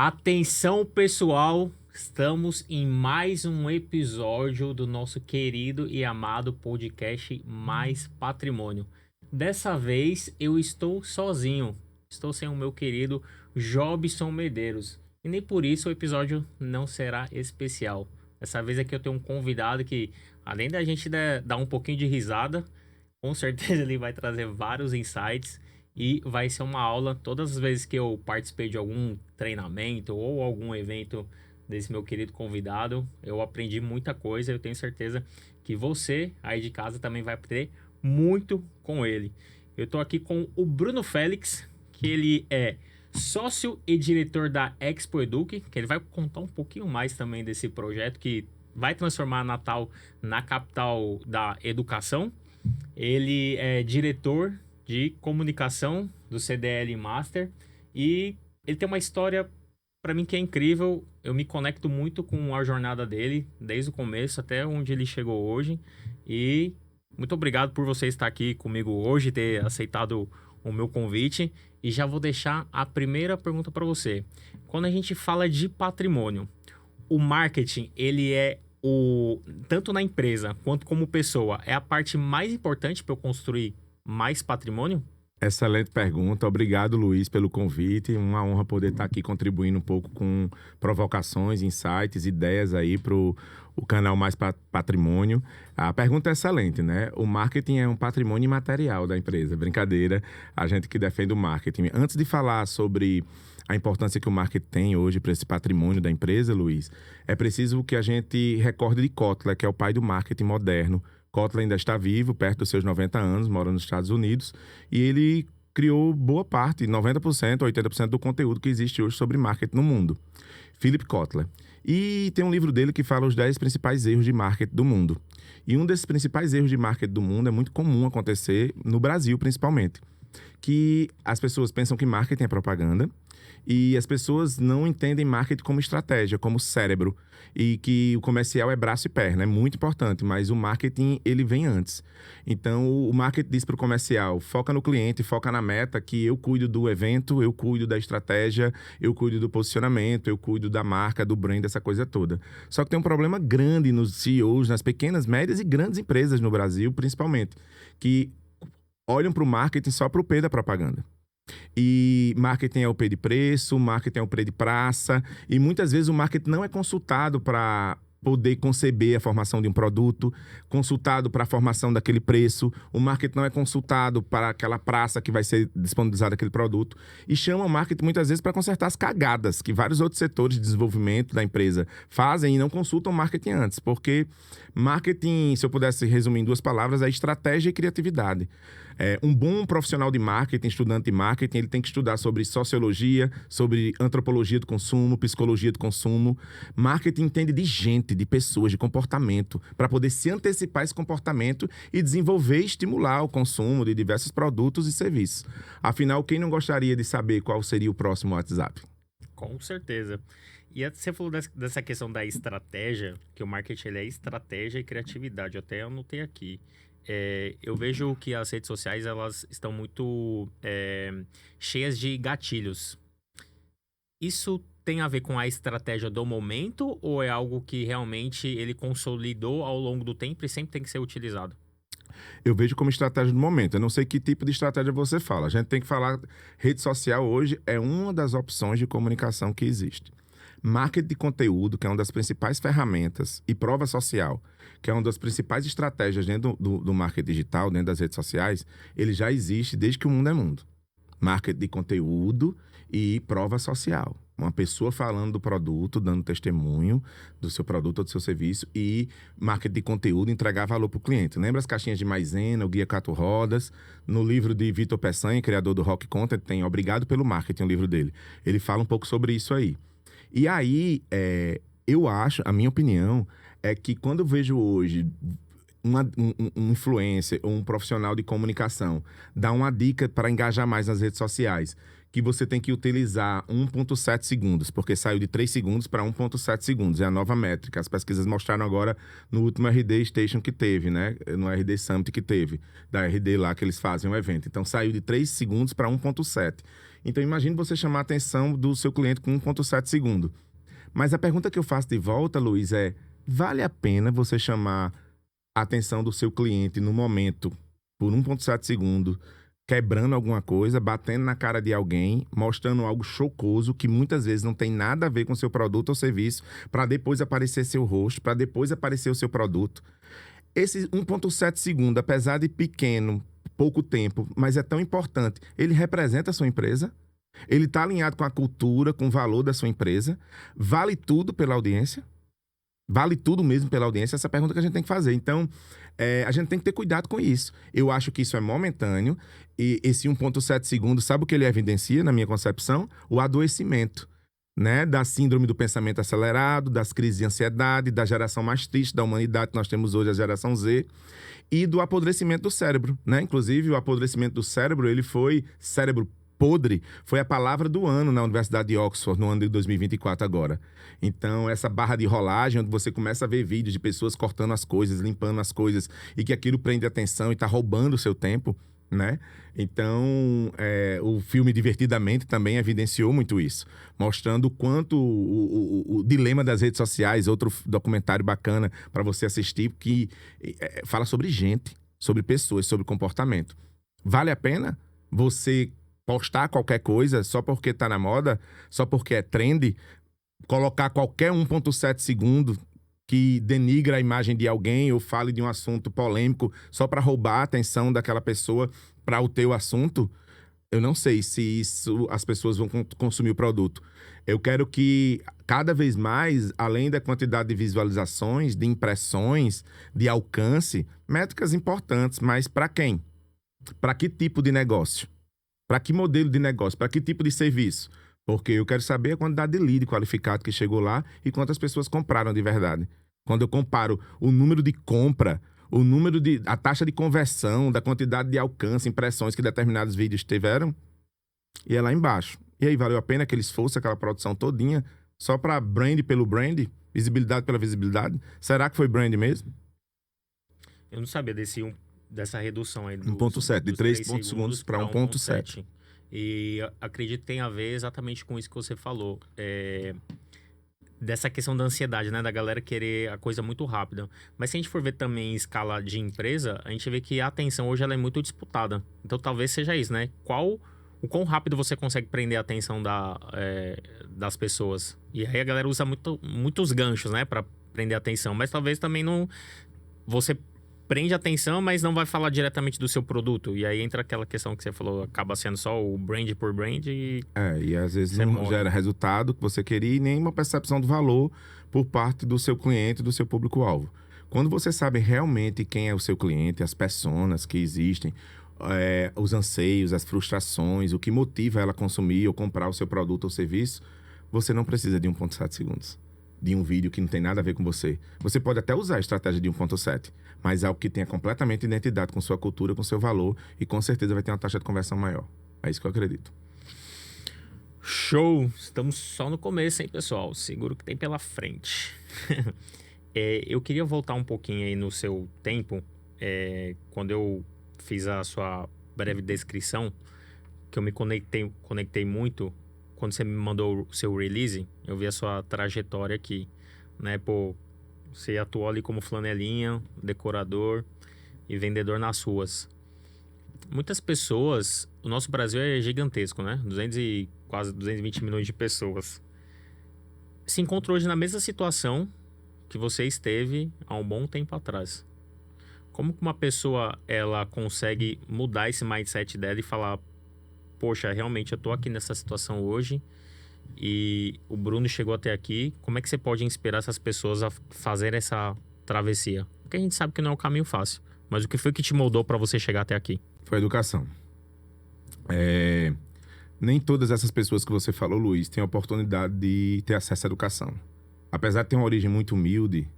Atenção, pessoal, estamos em mais um episódio do nosso querido e amado podcast Mais Patrimônio. Dessa vez eu estou sozinho, estou sem o meu querido Jobson Medeiros. E nem por isso o episódio não será especial. Dessa vez aqui eu tenho um convidado que, além da gente dar um pouquinho de risada, com certeza ele vai trazer vários insights e vai ser uma aula todas as vezes que eu participei de algum treinamento ou algum evento desse meu querido convidado. Eu aprendi muita coisa. Eu tenho certeza que você aí de casa também vai aprender muito com ele. Eu tô aqui com o Bruno Félix, que ele é sócio e diretor da Expo Eduque, que ele vai contar um pouquinho mais também desse projeto que vai transformar Natal na capital da educação. Ele é diretor de comunicação do CDL Master e ele tem uma história para mim que é incrível. Eu me conecto muito com a jornada dele, desde o começo até onde ele chegou hoje. E muito obrigado por você estar aqui comigo hoje, ter aceitado o meu convite. E já vou deixar a primeira pergunta para você. Quando a gente fala de patrimônio, o marketing, ele é tanto na empresa quanto como pessoa, é a parte mais importante para eu construir mais patrimônio? Excelente pergunta. Obrigado, Luiz, pelo convite. Uma honra poder estar aqui contribuindo um pouco com provocações, insights, ideias aí para o canal Mais Patrimônio. A pergunta é excelente, né? O marketing é um patrimônio imaterial da empresa. Brincadeira, a gente que defende o marketing. Antes de falar sobre a importância que o marketing tem hoje para esse patrimônio da empresa, Luiz, é preciso que a gente recorde de Kotler, que é o pai do marketing moderno. Kotler ainda está vivo, perto dos seus 90 anos, mora nos Estados Unidos, e ele criou boa parte, 90%, 80% do conteúdo que existe hoje sobre marketing no mundo. Philip Kotler. E tem um livro dele que fala os 10 principais erros de marketing do mundo. E um desses principais erros de marketing do mundo é muito comum acontecer no Brasil, principalmente. Que as pessoas pensam que marketing é propaganda e as pessoas não entendem marketing como estratégia, como cérebro, e que o comercial é braço e perna, é muito importante, mas o marketing ele vem antes. Então o marketing diz para o comercial, foca no cliente, foca na meta, que eu cuido do evento, eu cuido da estratégia, eu cuido do posicionamento, eu cuido da marca, do brand, essa coisa toda. Só que tem um problema grande nos CEOs, nas pequenas, médias e grandes empresas no Brasil, principalmente, que olham para o marketing só para o P da propaganda. E marketing é o P de preço, marketing é o P de praça, e muitas vezes o marketing não é consultado para poder conceber a formação de um produto, consultado para a formação daquele preço, o marketing não é consultado para aquela praça que vai ser disponibilizado aquele produto, e chama o marketing muitas vezes para consertar as cagadas que vários outros setores de desenvolvimento da empresa fazem e não consultam o marketing antes, porque marketing, se eu pudesse resumir em duas palavras, é estratégia e criatividade. Um bom profissional de marketing, estudante de marketing, ele tem que estudar sobre sociologia, sobre antropologia do consumo, psicologia do consumo. Marketing entende de gente, de pessoas, de comportamento, para poder se antecipar esse comportamento e desenvolver e estimular o consumo de diversos produtos e serviços. Afinal, quem não gostaria de saber qual seria o próximo WhatsApp? Com certeza. E você falou dessa questão da estratégia, que o marketing ele é estratégia e criatividade. Eu até anotei aqui. Eu vejo que as redes sociais elas estão muito cheias de gatilhos. Isso tem a ver com a estratégia do momento ou é algo que realmente ele consolidou ao longo do tempo e sempre tem que ser utilizado? Eu vejo como estratégia do momento. Eu não sei que tipo de estratégia você fala. A gente tem que falar, rede social hoje é uma das opções de comunicação que existe. Marketing de conteúdo, que é uma das principais ferramentas, e prova social, que é uma das principais estratégias dentro do marketing digital, dentro das redes sociais, ele já existe desde que o mundo é mundo. Marketing de conteúdo e prova social. Uma pessoa falando do produto, dando testemunho do seu produto ou do seu serviço, e marketing de conteúdo, entregar valor para o cliente. Lembra as caixinhas de maisena, o Guia Quatro Rodas? No livro de Vitor Peçanha, criador do Rock Content, tem Obrigado pelo Marketing, o livro dele. Ele fala um pouco sobre isso aí. E aí, eu acho, a minha opinião, é que quando eu vejo hoje um influencer ou um profissional de comunicação dá uma dica para engajar mais nas redes sociais, que você tem que utilizar 1,7 segundos, porque saiu de 3 segundos para 1,7 segundos. É a nova métrica. As pesquisas mostraram agora no último RD Station que teve, né? No RD Summit que teve, da RD lá que eles fazem o evento. Então, saiu de 3 segundos para 1,7. Então, imagine você chamar a atenção do seu cliente com 1,7 segundo. Mas a pergunta que eu faço de volta, Luiz, vale a pena você chamar a atenção do seu cliente no momento por 1,7 segundo, quebrando alguma coisa, batendo na cara de alguém, mostrando algo chocoso que muitas vezes não tem nada a ver com seu produto ou serviço, para depois aparecer seu rosto, para depois aparecer o seu produto? Esse 1,7 segundo, apesar de pequeno, pouco tempo, mas é tão importante, ele representa a sua empresa? Ele está alinhado com a cultura, com o valor da sua empresa? Vale tudo pela audiência? Vale tudo mesmo pela audiência? Essa é a pergunta que a gente tem que fazer. Então, a gente tem que ter cuidado com isso. Eu acho que isso é momentâneo e esse 1,7 segundos, sabe o que ele evidencia, na minha concepção? O adoecimento, né? Da síndrome do pensamento acelerado, das crises de ansiedade, da geração mais triste da humanidade que nós temos hoje, a geração Z, e do apodrecimento do cérebro, né? Inclusive, o apodrecimento do cérebro, ele foi cérebro podre, foi a palavra do ano na Universidade de Oxford, no ano de 2024 agora. Então, essa barra de rolagem, onde você começa a ver vídeos de pessoas cortando as coisas, limpando as coisas, e que aquilo prende atenção e está roubando o seu tempo, né? Então, o filme Divertidamente também evidenciou muito isso, mostrando o quanto o dilema das redes sociais, outro documentário bacana para você assistir, que fala sobre gente, sobre pessoas, sobre comportamento. Vale a pena você postar qualquer coisa só porque tá na moda, só porque é trend, colocar qualquer 1,7 segundo que denigra a imagem de alguém ou fale de um assunto polêmico só para roubar a atenção daquela pessoa para o teu assunto? Eu não sei se isso as pessoas vão consumir o produto. Eu quero que cada vez mais, além da quantidade de visualizações, de impressões, de alcance, métricas importantes, mas para quem? Para que tipo de negócio? Para que modelo de negócio? Para que tipo de serviço? Porque eu quero saber a quantidade de lead qualificado que chegou lá e quantas pessoas compraram de verdade. Quando eu comparo o número de compra, a taxa de conversão, da quantidade de alcance, impressões que determinados vídeos tiveram, e é lá embaixo. E aí, valeu a pena aquele esforço, aquela produção todinha, só para brand pelo brand, visibilidade pela visibilidade? Será que foi brand mesmo? Eu não sabia dessa redução aí. 1,7, de 3 segundos para 1,7. E acredito que tem a ver exatamente com isso que você falou. Dessa questão da ansiedade, né? Da galera querer a coisa muito rápida. Mas se a gente for ver também em escala de empresa, a gente vê que a atenção hoje ela é muito disputada. Então talvez seja isso, né? O quão rápido você consegue prender a atenção das pessoas. E aí a galera usa muitos ganchos, né? Pra prender a atenção. Mas talvez também não... Você prende atenção, mas não vai falar diretamente do seu produto. E aí entra aquela questão que você falou, acaba sendo só o brand por brand e... e às vezes não gera resultado que você queria e nem uma percepção do valor por parte do seu cliente, do seu público-alvo. Quando você sabe realmente quem é o seu cliente, as personas que existem, os anseios, as frustrações, o que motiva ela a consumir ou comprar o seu produto ou serviço, você não precisa de 1,7 segundos. De um vídeo que não tem nada a ver com você. Você pode até usar a estratégia de 1,7, mas algo que tenha completamente identidade com sua cultura, com seu valor, e com certeza vai ter uma taxa de conversão maior. É isso que eu acredito. Show! Estamos só no começo, hein, pessoal? Seguro que tem pela frente. Eu queria voltar um pouquinho aí no seu tempo, quando eu fiz a sua breve descrição, que eu me conectei muito. Quando você me mandou o seu release, eu vi a sua trajetória aqui, né? Pô, você atuou ali como flanelinha, decorador e vendedor nas ruas. Muitas pessoas... O nosso Brasil é gigantesco, né? Quase 220 milhões de pessoas. Se encontra hoje na mesma situação que você esteve há um bom tempo atrás. Como que uma pessoa, ela consegue mudar esse mindset dela e falar... Poxa, realmente eu tô aqui nessa situação hoje e o Bruno chegou até aqui. Como é que você pode inspirar essas pessoas a fazer essa travessia? Porque a gente sabe que não é um caminho fácil. Mas o que foi que te moldou para você chegar até aqui? Foi a educação. Nem todas essas pessoas que você falou, Luiz, têm a oportunidade de ter acesso à educação. Apesar de ter uma origem muito humilde,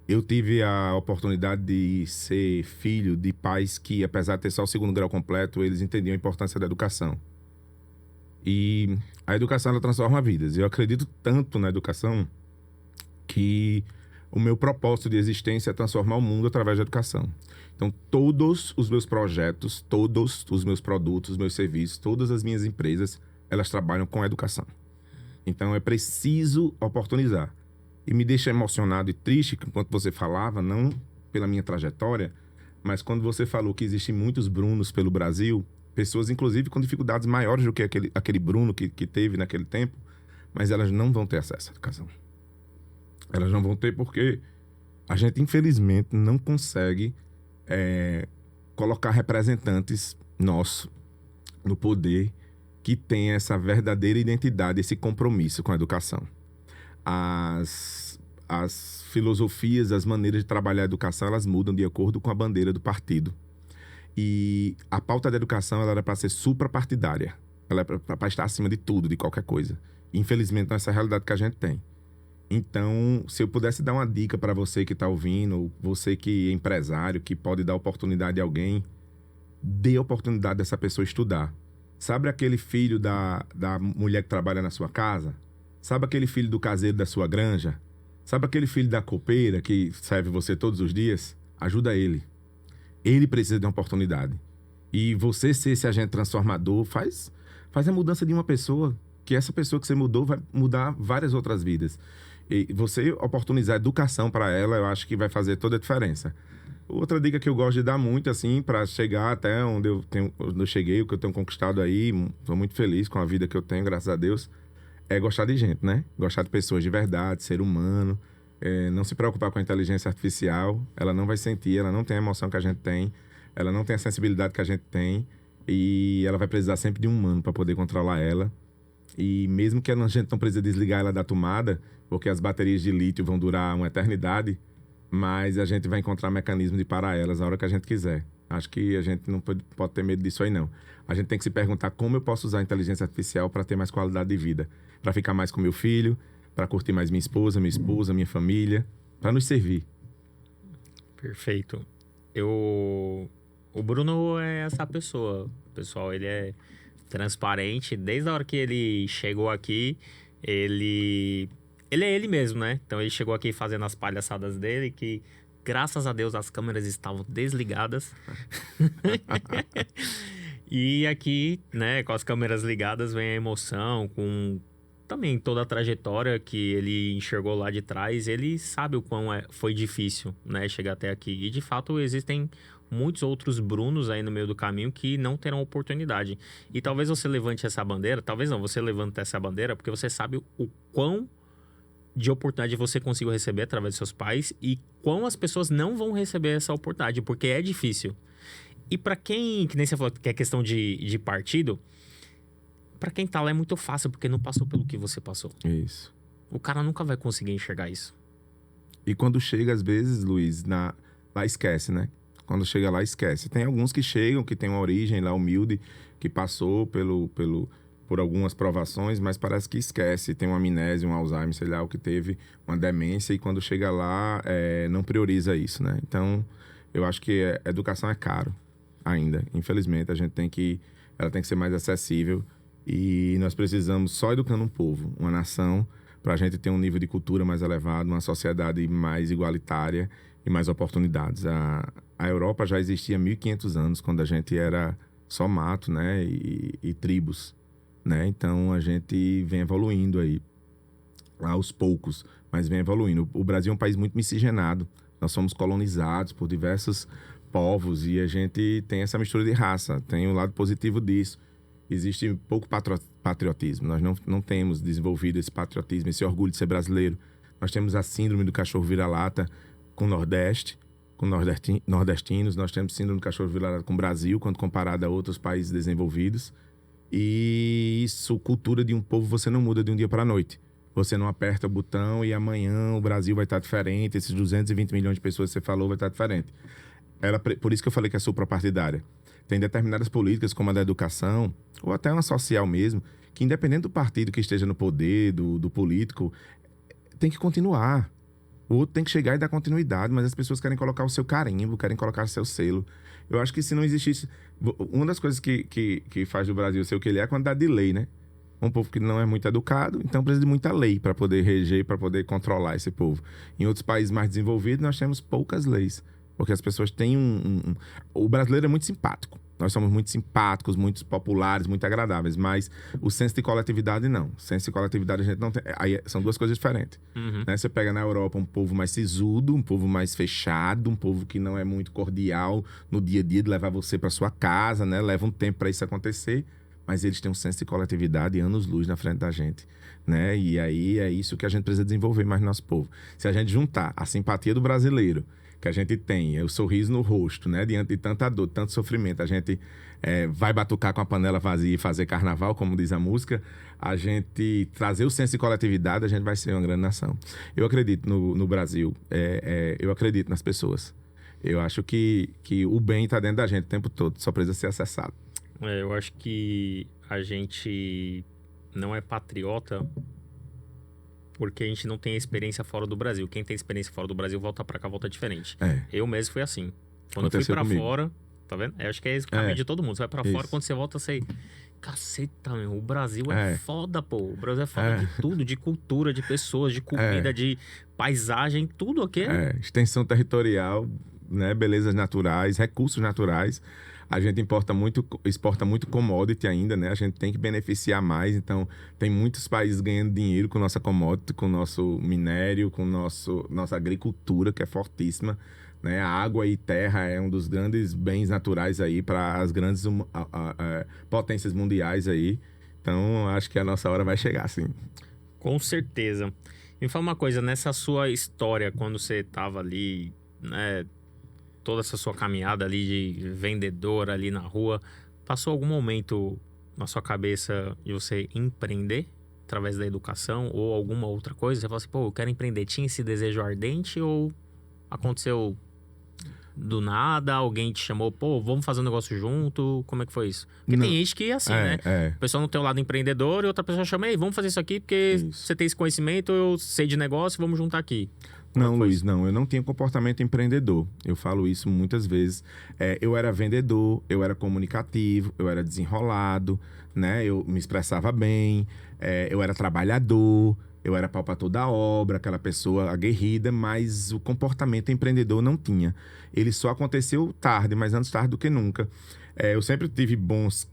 eu tive a oportunidade de ser filho de pais que, apesar de ter só o 2º grau completo, eles entendiam a importância da educação. E a educação, ela transforma vidas. Eu acredito tanto na educação que o meu propósito de existência é transformar o mundo através da educação. Então, todos os meus projetos, todos os meus produtos, meus serviços, todas as minhas empresas, elas trabalham com educação. Então, é preciso oportunizar. E me deixa emocionado e triste, enquanto você falava, não pela minha trajetória, mas quando você falou que existem muitos Brunos pelo Brasil, pessoas, inclusive, com dificuldades maiores do que aquele Bruno que teve naquele tempo, mas elas não vão ter acesso à educação. Elas não vão ter porque a gente, infelizmente, não consegue colocar representantes nossos no poder que tenha essa verdadeira identidade, esse compromisso com a educação. As filosofias, as maneiras de trabalhar a educação, elas mudam de acordo com a bandeira do partido. E a pauta da educação, ela era para ser suprapartidária. Ela é para estar acima de tudo, de qualquer coisa. Infelizmente, não é essa a realidade que a gente tem. Então, se eu pudesse dar uma dica para você que está ouvindo, ou você que é empresário, que pode dar oportunidade a alguém, dê oportunidade dessa pessoa estudar. Sabe aquele filho da mulher que trabalha na sua casa? Sabe aquele filho do caseiro da sua granja? Sabe aquele filho da copeira que serve você todos os dias? Ajuda ele. Ele precisa de uma oportunidade. E você ser esse agente transformador faz a mudança de uma pessoa, que essa pessoa que você mudou vai mudar várias outras vidas. E você oportunizar educação para ela, eu acho que vai fazer toda a diferença. Outra dica que eu gosto de dar muito, assim, para chegar até onde eu cheguei, o que eu tenho conquistado aí, estou muito feliz com a vida que eu tenho, graças a Deus, é gostar de gente, né? Gostar de pessoas de verdade, ser humano, não se preocupar com a inteligência artificial, ela não vai sentir, ela não tem a emoção que a gente tem, ela não tem a sensibilidade que a gente tem, e ela vai precisar sempre de um humano para poder controlar ela. E mesmo que a gente não precise desligar ela da tomada, porque as baterias de lítio vão durar uma eternidade, mas a gente vai encontrar mecanismo de parar elas a hora que a gente quiser. Acho que a gente não pode ter medo disso aí, não. A gente tem que se perguntar como eu posso usar a inteligência artificial para ter mais qualidade de vida, para ficar mais com meu filho, para curtir mais minha esposa, minha família, para nos servir. Perfeito. O Bruno é essa pessoa, pessoal. Ele é transparente. Desde a hora que ele chegou aqui, ele é ele mesmo, né? Então ele chegou aqui fazendo as palhaçadas dele, que graças a Deus as câmeras estavam desligadas. E aqui, né, com as câmeras ligadas vem a emoção, com também toda a trajetória que ele enxergou lá de trás. Ele sabe o quão foi difícil, né, chegar até aqui. E de fato existem muitos outros Brunos aí no meio do caminho que não terão oportunidade. E talvez você levante essa bandeira, talvez não, você levante essa bandeira porque você sabe o quão de oportunidade você conseguiu receber através de seus pais e quão as pessoas não vão receber essa oportunidade, porque é difícil. E para quem, que nem você falou que é questão de partido, para quem tá lá é muito fácil, porque não passou pelo que você passou. Isso. O cara nunca vai conseguir enxergar isso. E quando chega, às vezes, Luiz, lá esquece, né? Quando chega lá, esquece. Tem alguns que chegam, que tem uma origem lá humilde, que passou por algumas provações, mas parece que esquece. Tem uma amnésia, um Alzheimer, sei lá, o que teve, uma demência, e quando chega lá, não prioriza isso, né? Então, eu acho que a educação é caro ainda. Infelizmente, ela tem que ser mais acessível, e nós precisamos, só educando um povo, uma nação, para a gente ter um nível de cultura mais elevado, uma sociedade mais igualitária e mais oportunidades. A Europa já existia há 1.500 anos, quando a gente era só mato, né, e tribos, né? Então a gente vem evoluindo aí, aos poucos, mas vem evoluindo. O Brasil é um país muito miscigenado, nós somos colonizados por diversos povos e a gente tem essa mistura de raça, tem um lado positivo disso. Existe pouco patriotismo, nós não temos desenvolvido esse patriotismo, esse orgulho de ser brasileiro. Nós temos a síndrome do cachorro vira-lata com o Nordeste, com nordestinos, nós temos síndrome do cachorro vira-lata com o Brasil, quando comparado a outros países desenvolvidos. E isso, cultura de um povo, você não muda de um dia para a noite. Você não aperta o botão e amanhã o Brasil vai estar diferente, esses 220 milhões de pessoas que você falou vai estar diferente. Por isso que eu falei que é suprapartidária. Tem determinadas políticas, como a da educação, ou até uma social mesmo, que independente do partido que esteja no poder, do político, tem que continuar. O outro tem que chegar e dar continuidade, mas as pessoas querem colocar o seu carimbo, querem colocar o seu selo. Eu acho que se não existisse... Uma das coisas que faz do Brasil ser o que ele é a quantidade de lei, né? Um povo que não é muito educado, então precisa de muita lei para poder reger, para poder controlar esse povo. Em outros países mais desenvolvidos, nós temos poucas leis. Porque as pessoas têm o brasileiro é muito simpático. Nós somos muito simpáticos, muito populares, muito agradáveis. Mas o senso de coletividade, não. O senso de coletividade a gente não tem. Aí são duas coisas diferentes. Né? Você pega na Europa um povo mais sisudo, um povo mais fechado, um povo que não é muito cordial no dia a dia de levar você para sua casa, né? Leva um tempo para isso acontecer. Mas eles têm um senso de coletividade anos-luz na frente da gente, né? E aí é isso que a gente precisa desenvolver mais no nosso povo. Se a gente juntar a simpatia do brasileiro, que a gente tem, o sorriso no rosto, né? Diante de tanta dor, de tanto sofrimento, a gente vai batucar com a panela vazia e fazer carnaval, como diz a música, a gente trazer o senso de coletividade, a gente vai ser uma grande nação. Eu acredito no Brasil, eu acredito nas pessoas. Eu acho que o bem está dentro da gente o tempo todo, só precisa ser acessado. Eu acho que a gente não é patriota porque a gente não tem experiência fora do Brasil. Quem tem experiência fora do Brasil volta pra cá, volta diferente. Eu mesmo fui assim. Quando eu fui pra fora, tá vendo? Eu acho que é esse o caminho de todo mundo. Você vai pra fora, quando você volta, você... Caceta, meu, o Brasil é foda, pô. O Brasil é foda de tudo, de cultura, de pessoas, de comida, de paisagem, tudo aqui. Extensão territorial, né? Belezas naturais, recursos naturais. A gente exporta muito commodity ainda, né? A gente tem que beneficiar mais. Então, tem muitos países ganhando dinheiro com nossa commodity, com o nosso minério, com nossa agricultura, que é fortíssima. Né? A água e terra é um dos grandes bens naturais aí para as grandes potências mundiais aí. Então, acho que a nossa hora vai chegar, sim. Com certeza. Me fala uma coisa, nessa sua história, quando você estava ali, né? Toda essa sua caminhada ali de vendedor ali na rua, passou algum momento na sua cabeça de você empreender através da educação ou alguma outra coisa? Você falou assim, pô, eu quero empreender. Tinha esse desejo ardente ou aconteceu do nada? Alguém te chamou, pô, vamos fazer um negócio junto? Como é que foi isso? Porque tem gente que é assim, né? O pessoal não tem o lado empreendedor e outra pessoa chama, ei, vamos fazer isso aqui porque você tem esse conhecimento, eu sei de negócio, vamos juntar aqui. Não, Luiz, não. Eu não tinha comportamento empreendedor. Eu falo isso muitas vezes. Eu era vendedor, eu era comunicativo, eu era desenrolado, né? Eu me expressava bem, eu era trabalhador, eu era pau pra toda obra, aquela pessoa aguerrida, mas o comportamento empreendedor não tinha. Ele só aconteceu tarde, mas antes tarde do que nunca. Eu sempre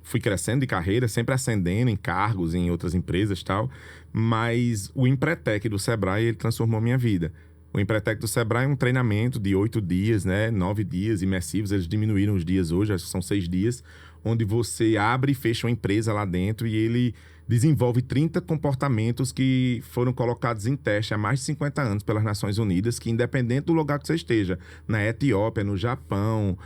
fui crescendo de carreira, sempre ascendendo em cargos em outras empresas e tal, mas o Empretec do Sebrae, ele transformou a minha vida. O Empretec do Sebrae é um treinamento de 8 dias, né? 9 dias imersivos. Eles diminuíram os dias hoje, acho que são 6 dias, onde você abre e fecha uma empresa lá dentro e ele desenvolve 30 comportamentos que foram colocados em teste há mais de 50 anos pelas Nações Unidas, que independente do lugar que você esteja, na Etiópia, no Japão,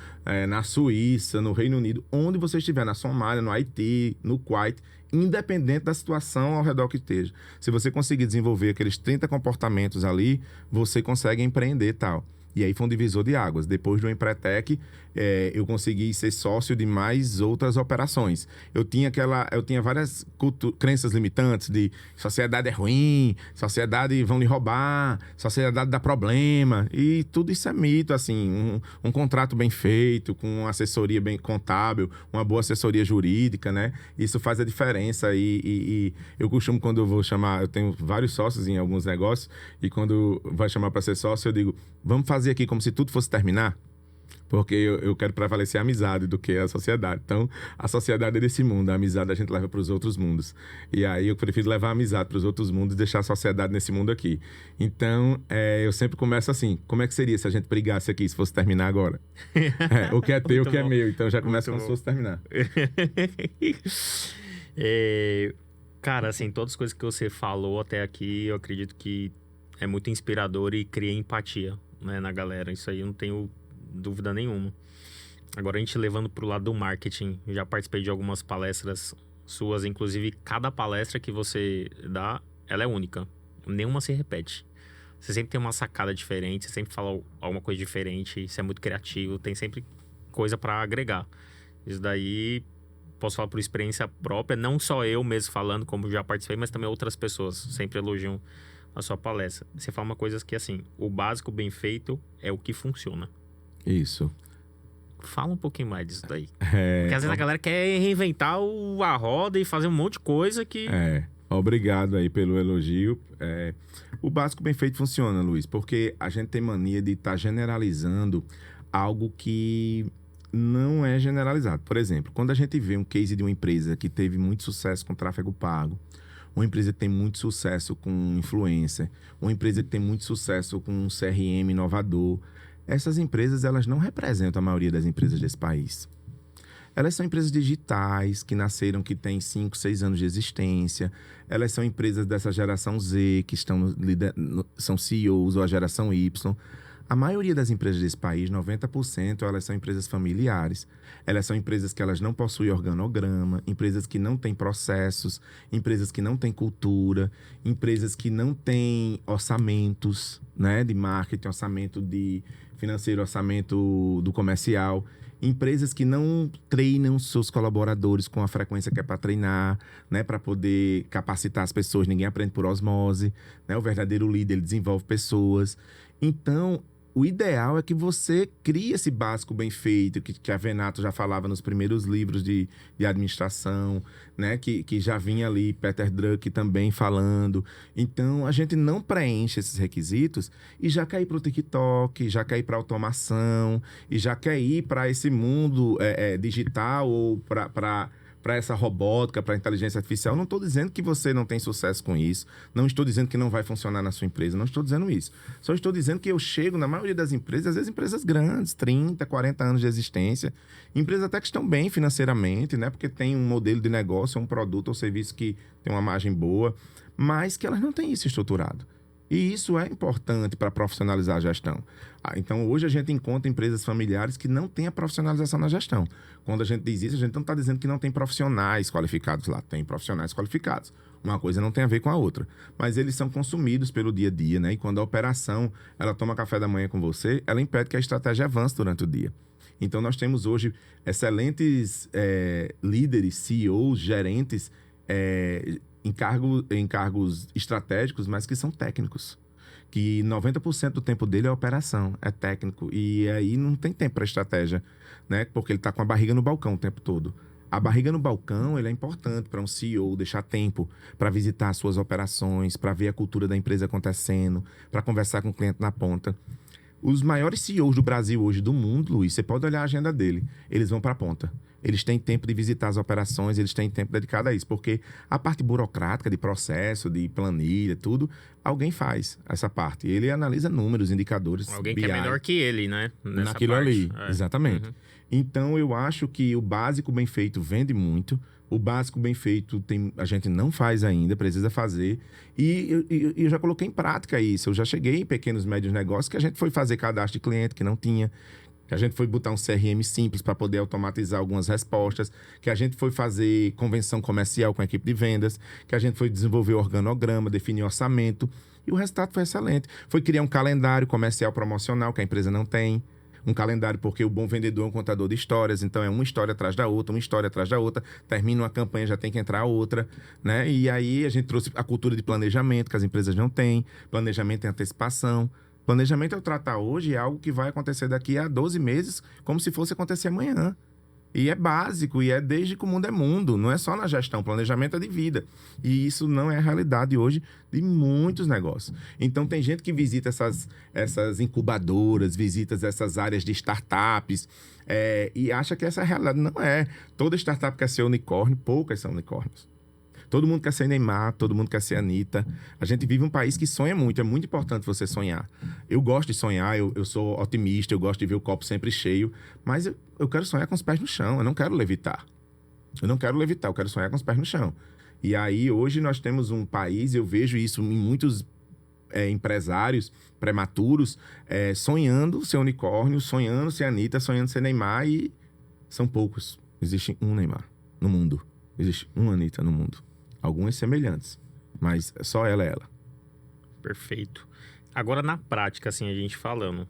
na Suíça, no Reino Unido, onde você estiver, na Somália, no Haiti, no Kuwait, independente da situação ao redor que esteja. Se você conseguir desenvolver aqueles 30 comportamentos ali, você consegue empreender e tal. E aí foi um divisor de águas. Depois do Empretec, eu consegui ser sócio de mais outras operações. Eu tinha várias crenças limitantes de sociedade é ruim, sociedade vão lhe roubar, sociedade dá problema. E tudo isso é mito, assim. Um contrato bem feito, com uma assessoria bem contábil, uma boa assessoria jurídica, né? Isso faz a diferença. E eu costumo, quando eu vou chamar, eu tenho vários sócios em alguns negócios, e quando vai chamar para ser sócio, eu digo, vamos fazer aqui como se tudo fosse terminar, porque eu quero prevalecer a amizade do que a sociedade. Então, a sociedade é desse mundo, a amizade a gente leva para os outros mundos. E aí eu prefiro levar a amizade para os outros mundos e deixar a sociedade nesse mundo aqui. Então, eu sempre começo assim, como é que seria se a gente brigasse aqui, se fosse terminar agora? O que é teu, o que é meu. Então, já começa como se fosse terminar. Cara, assim, todas as coisas que você falou até aqui, eu acredito que é muito inspirador e cria empatia, né, na galera. Isso aí eu não tenho dúvida nenhuma. Agora, a gente levando pro lado do marketing, já participei de algumas palestras suas, inclusive cada palestra que você dá, ela é única. Nenhuma se repete. Você sempre tem uma sacada diferente, você sempre fala alguma coisa diferente, você é muito criativo, tem sempre coisa para agregar. Isso daí, posso falar por experiência própria, não só eu mesmo falando, como já participei, mas também outras pessoas sempre elogiam a sua palestra. Você fala uma coisa que, assim, o básico bem feito é o que funciona. Isso. Fala um pouquinho mais disso daí. Porque às vezes a galera quer reinventar a roda e fazer um monte de coisa que... Obrigado aí pelo elogio. O básico bem feito funciona, Luiz, porque a gente tem mania de estar generalizando algo que não é generalizado. Por exemplo, quando a gente vê um case de uma empresa que teve muito sucesso com tráfego pago, uma empresa que tem muito sucesso com influencer, uma empresa que tem muito sucesso com um CRM inovador, essas empresas, elas não representam a maioria das empresas desse país. Elas são empresas digitais, que nasceram, que têm 5, 6 anos de existência. Elas são empresas dessa geração Z, que são CEOs, ou a geração Y. A maioria das empresas desse país, 90%, elas são empresas familiares. Elas são empresas que elas não possuem organograma, empresas que não têm processos, empresas que não têm cultura, empresas que não têm orçamentos, né, de marketing, orçamento de financeiro, orçamento do comercial. Empresas que não treinam seus colaboradores com a frequência que é para treinar, né, para poder capacitar as pessoas. Ninguém aprende por osmose, né? O verdadeiro líder, ele desenvolve pessoas. Então, o ideal é que você crie esse básico bem feito, que a Venato já falava nos primeiros livros de administração, né? Que já vinha ali Peter Drucker também falando. Então, a gente não preenche esses requisitos e já quer ir para o TikTok, já quer ir para automação, e já quer ir para esse mundo digital ou para essa robótica, para a inteligência artificial. Não estou dizendo que você não tem sucesso com isso. Não estou dizendo que não vai funcionar na sua empresa. Não estou dizendo isso. Só estou dizendo que eu chego na maioria das empresas, às vezes empresas grandes, 30, 40 anos de existência. Empresas até que estão bem financeiramente, né? Porque tem um modelo de negócio, um produto ou serviço que tem uma margem boa, mas que elas não têm isso estruturado. E isso é importante para profissionalizar a gestão. Então, hoje a gente encontra empresas familiares que não têm a profissionalização na gestão. Quando a gente diz isso, a gente não está dizendo que não tem profissionais qualificados lá. Tem profissionais qualificados. Uma coisa não tem a ver com a outra. Mas eles são consumidos pelo dia a dia, né? E quando a operação, ela toma café da manhã com você, ela impede que a estratégia avance durante o dia. Então, nós temos hoje excelentes líderes, CEOs, gerentes, em cargos estratégicos, mas que são técnicos. Que 90% do tempo dele é operação, é técnico. E aí não tem tempo para estratégia, né? Porque ele está com a barriga no balcão o tempo todo. A barriga no balcão, ele é importante para um CEO deixar tempo para visitar as suas operações, para ver a cultura da empresa acontecendo, para conversar com o cliente na ponta. Os maiores CEOs do Brasil hoje, do mundo, Luiz, você pode olhar a agenda dele. Eles vão para a ponta. Eles têm tempo de visitar as operações, eles têm tempo dedicado a isso. Porque a parte burocrática, de processo, de planilha, tudo, alguém faz essa parte. Ele analisa números, indicadores. Alguém BI, que é melhor que ele, né? Naquilo parte. ali, exatamente. Uhum. Então, eu acho que o básico bem feito vende muito. O básico bem feito a gente não faz ainda, precisa fazer. E eu já coloquei em prática isso. Eu já cheguei em pequenos e médios negócios que a gente foi fazer cadastro de cliente que não tinha, que a gente foi botar um CRM simples para poder automatizar algumas respostas, que a gente foi fazer convenção comercial com a equipe de vendas, que a gente foi desenvolver organograma, definir orçamento. E o resultado foi excelente. Foi criar um calendário comercial promocional que a empresa não tem. Um calendário, porque o bom vendedor é um contador de histórias, então é uma história atrás da outra, uma história atrás da outra, termina uma campanha, já tem que entrar a outra, né? E aí a gente trouxe a cultura de planejamento, que as empresas não têm, planejamento em antecipação. Planejamento eu tratar hoje é algo que vai acontecer daqui a 12 meses, como se fosse acontecer amanhã. E é básico, e é desde que o mundo é mundo, não é só na gestão, planejamento é de vida. E isso não é a realidade hoje de muitos negócios. Então tem gente que visita essas incubadoras, visita essas áreas de startups, e acha que essa é a realidade. Não é. Toda startup quer ser unicórnio, poucas são unicórnios. Todo mundo quer ser Neymar, todo mundo quer ser Anitta. A gente vive um país que sonha muito, é muito importante você sonhar. Eu gosto de sonhar, eu sou otimista, eu gosto de ver o copo sempre cheio, mas eu quero sonhar com os pés no chão, eu não quero levitar. Eu quero sonhar com os pés no chão. E aí, hoje nós temos um país, eu vejo isso em muitos empresários prematuros, sonhando ser unicórnio, sonhando ser Anitta, sonhando ser Neymar, e são poucos. Existe um Neymar no mundo, existe uma Anitta no mundo. Algumas semelhantes, mas só ela é ela. Perfeito. Agora, na prática, assim, a gente falando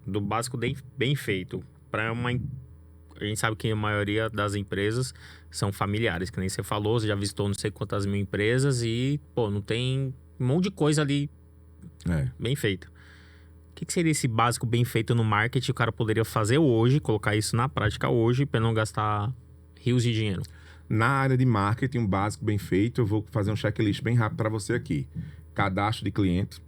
do básico bem feito, a gente sabe que a maioria das empresas são familiares, que nem você falou, você já visitou não sei quantas mil empresas e, não tem um monte de coisa ali bem feita. O que seria esse básico bem feito no marketing que o cara poderia fazer hoje, colocar isso na prática hoje, para não gastar rios de dinheiro? Na área de marketing, um básico bem feito, eu vou fazer um checklist bem rápido para você aqui. Cadastro de cliente,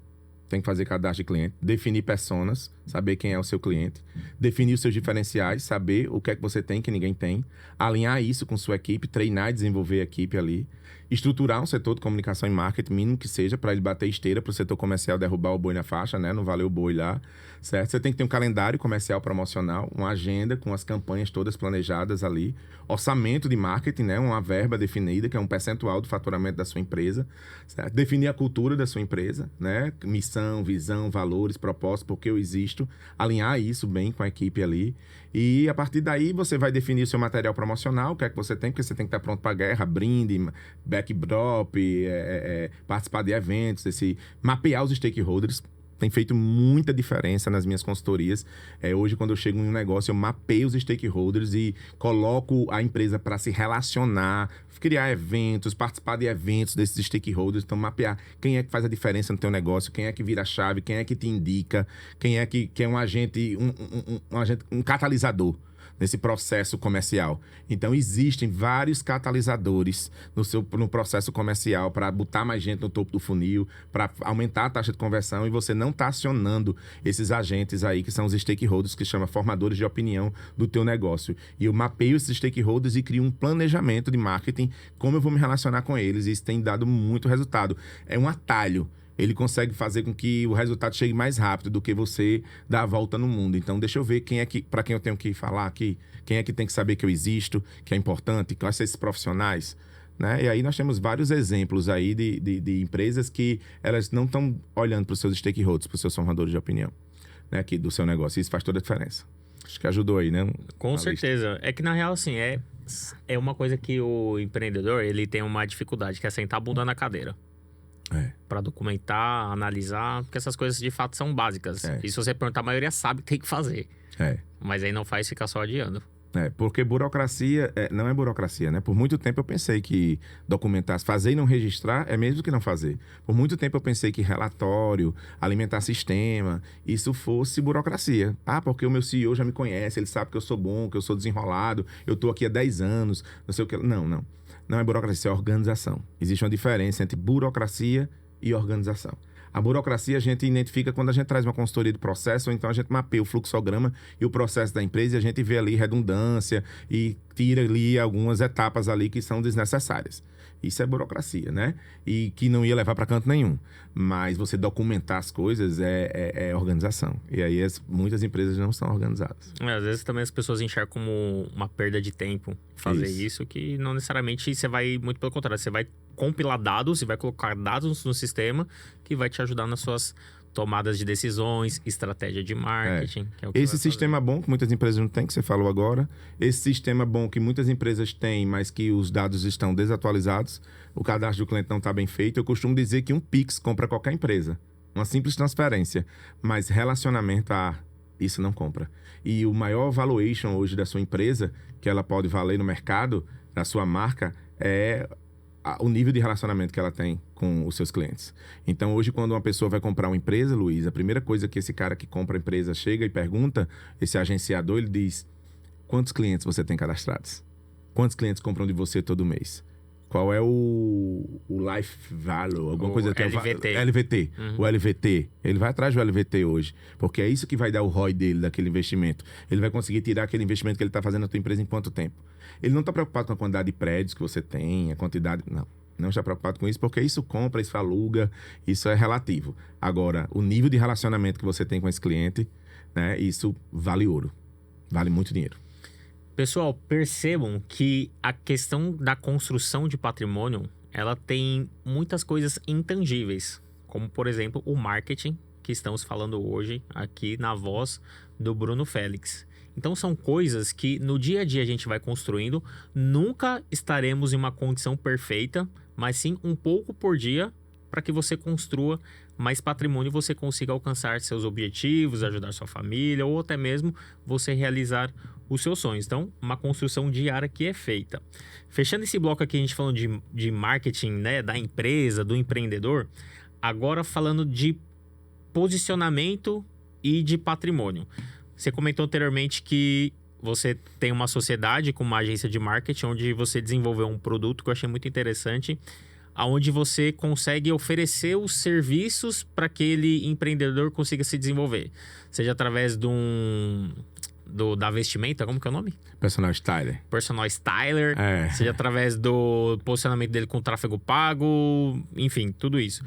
tem que fazer cadastro de cliente. Definir personas, saber quem é o seu cliente, definir os seus diferenciais, saber o que é que você tem que ninguém tem, alinhar isso com sua equipe, treinar e desenvolver a equipe ali, estruturar um setor de comunicação e marketing, mínimo que seja, para ele bater esteira, para o setor comercial derrubar o boi na faixa, né? Não valeu o boi lá, certo? Você tem que ter um calendário comercial promocional, uma agenda com as campanhas todas planejadas ali, orçamento de marketing, né? Uma verba definida, que é um percentual do faturamento da sua empresa, certo? Definir a cultura da sua empresa, né? Missão, visão, valores, propósito, porque eu existo, alinhar isso bem com a equipe ali. E a partir daí você vai definir o seu material promocional, o que é que você tem, porque você tem que estar pronto para a guerra, brinde, backdrop, participar de eventos, mapear os stakeholders. Tem feito muita diferença nas minhas consultorias. Hoje, quando eu chego em um negócio, eu mapeio os stakeholders e coloco a empresa para se relacionar, criar eventos, participar de eventos desses stakeholders. Então, mapear quem é que faz a diferença no teu negócio, quem é que vira a chave, quem é que te indica, quem é que é um agente, um catalisador nesse processo comercial. Então, existem vários catalisadores no processo comercial para botar mais gente no topo do funil, para aumentar a taxa de conversão, e você não está acionando esses agentes aí, que são os stakeholders, que chama formadores de opinião do teu negócio. E eu mapeio esses stakeholders e crio um planejamento de marketing, como eu vou me relacionar com eles, e isso tem dado muito resultado. É um atalho. Ele consegue fazer com que o resultado chegue mais rápido do que você dar a volta no mundo. Então, deixa eu ver para quem eu tenho que falar aqui, quem é que tem que saber que eu existo, que é importante, quais são esses profissionais, né? E aí nós temos vários exemplos aí de empresas que elas não estão olhando para os seus stakeholders, para os seus formadores de opinião, né, aqui do seu negócio. Isso faz toda a diferença. Acho que ajudou aí, né? Com certeza. Lista. É que, na real, assim, é uma coisa que o empreendedor, ele tem uma dificuldade, que é sentar a bunda na cadeira. Para documentar, analisar, porque essas coisas de fato são básicas. E se você perguntar, a maioria sabe que tem que fazer. Mas aí não faz, ficar só adiando. Porque burocracia não é burocracia, né? Por muito tempo eu pensei que documentar, fazer e não registrar é mesmo que não fazer. Por muito tempo eu pensei que relatório, alimentar sistema, isso fosse burocracia. Porque o meu CEO já me conhece, ele sabe que eu sou bom, que eu sou desenrolado, eu tô aqui há 10 anos, não sei o que. Não. Não é burocracia, é organização. Existe uma diferença entre burocracia e organização. A burocracia a gente identifica quando a gente traz uma consultoria de processo, ou então a gente mapeia o fluxograma e o processo da empresa, e a gente vê ali redundância e tira ali algumas etapas ali que são desnecessárias. Isso é burocracia, né? E que não ia levar para canto nenhum. Mas você documentar as coisas é organização. E aí muitas empresas não são organizadas. Às vezes também as pessoas enxergam como uma perda de tempo fazer isso, que não necessariamente você vai, muito pelo contrário, você vai compilar dados e vai colocar dados no sistema que vai te ajudar nas suas tomadas de decisões, estratégia de marketing. Que é o que esse sistema bom que muitas empresas não têm, que você falou agora. Esse sistema bom que muitas empresas têm, mas que os dados estão desatualizados. O cadastro do cliente não está bem feito. Eu costumo dizer que um Pix compra qualquer empresa. Uma simples transferência. Mas relacionamento, isso não compra. E o maior valuation hoje da sua empresa, que ela pode valer no mercado, da sua marca, é o nível de relacionamento que ela tem com os seus clientes. Então, hoje, quando uma pessoa vai comprar uma empresa, Luiz, a primeira coisa que esse cara que compra a empresa chega e pergunta, esse agenciador, ele diz: quantos clientes você tem cadastrados? Quantos clientes compram de você todo mês? Qual é o life value? Alguma coisa que LVT. LVT. O LVT. Ele vai atrás do LVT hoje. Porque é isso que vai dar o ROI dele, daquele investimento. Ele vai conseguir tirar aquele investimento que ele está fazendo na tua empresa em quanto tempo? Ele não está preocupado com a quantidade de prédios que você tem, a quantidade... Não está preocupado com isso, porque isso compra, isso aluga, isso é relativo. Agora, o nível de relacionamento que você tem com esse cliente, né, isso vale ouro. Vale muito dinheiro. Pessoal, percebam que a questão da construção de patrimônio, ela tem muitas coisas intangíveis, como, por exemplo, o marketing, que estamos falando hoje aqui na voz do Bruno Félix. Então, são coisas que no dia a dia a gente vai construindo, nunca estaremos em uma condição perfeita, mas sim um pouco por dia, para que você construa mais patrimônio e você consiga alcançar seus objetivos, ajudar sua família ou até mesmo você realizar os seus sonhos. Então, uma construção diária que é feita. Fechando esse bloco aqui, a gente falando de marketing, né, da empresa, do empreendedor, agora falando de posicionamento e de patrimônio. Você comentou anteriormente que você tem uma sociedade com uma agência de marketing onde você desenvolveu um produto que eu achei muito interessante, onde você consegue oferecer os serviços para que aquele empreendedor consiga se desenvolver. Seja através da vestimenta, como que é o nome? Personal styler. Personal styler, É. seja através do posicionamento dele com tráfego pago, enfim, tudo isso.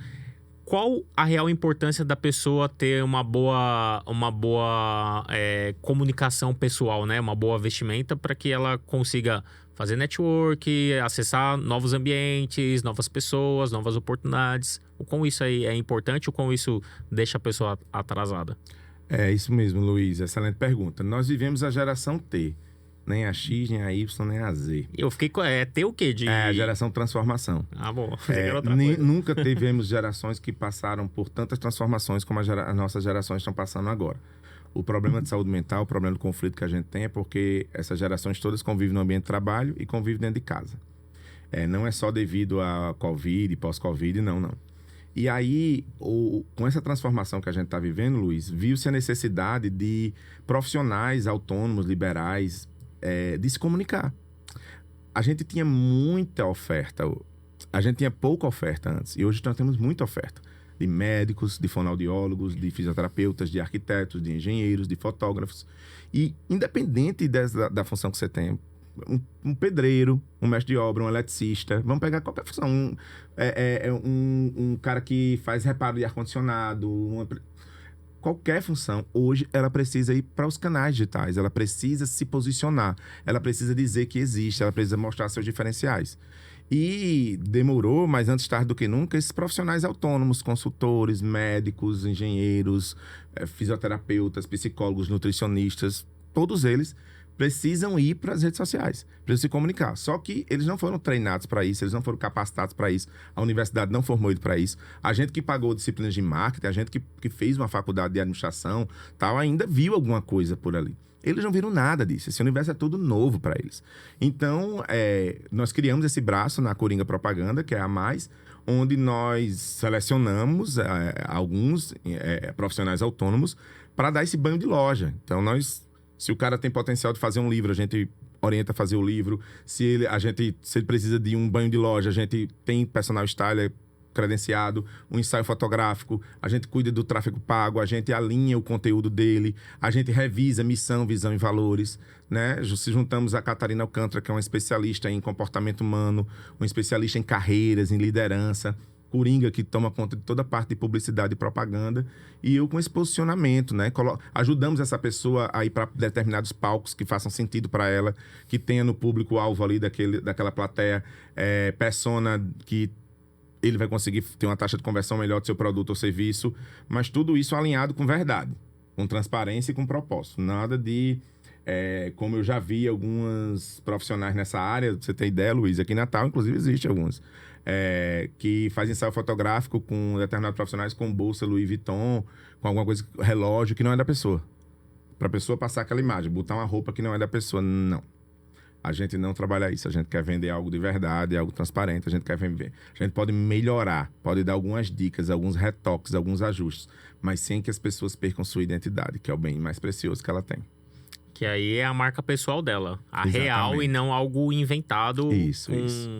Qual a real importância da pessoa ter uma boa comunicação pessoal, né? Uma boa vestimenta para que ela consiga fazer network, acessar novos ambientes, novas pessoas, novas oportunidades. O quão isso aí é importante, o quão isso deixa a pessoa atrasada? É isso mesmo, Luiz. Excelente pergunta. Nós vivemos a geração T. Nem a X, nem a Y, nem a Z. Eu fiquei com... T o quê? É a geração transformação. Ah, bom. Outra coisa. Nunca tivemos gerações que passaram por tantas transformações como as nossas gerações estão passando agora. O problema de saúde mental, o problema do conflito que a gente tem é porque essas gerações todas convivem no ambiente de trabalho e convivem dentro de casa. Não é só devido a Covid, pós-Covid, não. E aí, com essa transformação que a gente está vivendo, Luiz, viu-se a necessidade de profissionais autônomos, liberais, de se comunicar. A gente tinha muita oferta, a gente tinha pouca oferta antes, e hoje nós temos muita oferta. De médicos, de fonoaudiólogos, de fisioterapeutas, de arquitetos, de engenheiros, de fotógrafos. E independente da função que você tem, um pedreiro, um mestre de obra, um eletricista, vamos pegar qualquer função, um cara que faz reparo de ar-condicionado, qualquer função, hoje ela precisa ir para os canais digitais, ela precisa se posicionar, ela precisa dizer que existe, ela precisa mostrar seus diferenciais. E demorou, mas antes tarde do que nunca, esses profissionais autônomos, consultores, médicos, engenheiros, fisioterapeutas, psicólogos, nutricionistas, todos eles precisam ir para as redes sociais, precisam se comunicar. Só que eles não foram treinados para isso, eles não foram capacitados para isso, a universidade não formou ele para isso. A gente que pagou disciplinas de marketing, a gente que fez uma faculdade de administração, tal, ainda viu alguma coisa por ali. Eles não viram nada disso. Esse universo é tudo novo para eles. Então, nós criamos esse braço na Coringa Propaganda, que é a mais, onde nós selecionamos alguns profissionais autônomos para dar esse banho de loja. Então, se o cara tem potencial de fazer um livro, a gente orienta a fazer o livro. Se ele precisa de um banho de loja, a gente tem personal styler credenciado, um ensaio fotográfico, a gente cuida do tráfego pago, a gente alinha o conteúdo dele, a gente revisa missão, visão e valores, né? Se juntamos a Catarina Alcântara, que é uma especialista em comportamento humano, um especialista em carreiras, em liderança, Coringa, que toma conta de toda a parte de publicidade e propaganda, e eu com esse posicionamento, né? Ajudamos essa pessoa a ir para determinados palcos que façam sentido para ela, que tenha no público-alvo ali daquela plateia, persona que ele vai conseguir ter uma taxa de conversão melhor do seu produto ou serviço, mas tudo isso alinhado com verdade, com transparência e com propósito. Nada de, como eu já vi alguns profissionais nessa área, pra você ter ideia, Luiz, aqui em Natal, inclusive, existe alguns, que fazem ensaio fotográfico com determinados profissionais com bolsa Louis Vuitton, com alguma coisa, relógio que não é da pessoa. Para a pessoa passar aquela imagem, botar uma roupa que não é da pessoa, não. A gente não trabalha isso, a gente quer vender algo de verdade, algo transparente, a gente quer vender. A gente pode melhorar, pode dar algumas dicas, alguns retoques, alguns ajustes, mas sem que as pessoas percam sua identidade, que é o bem mais precioso que ela tem. Que aí é a marca pessoal dela, a Exatamente. real e não algo inventado. Isso.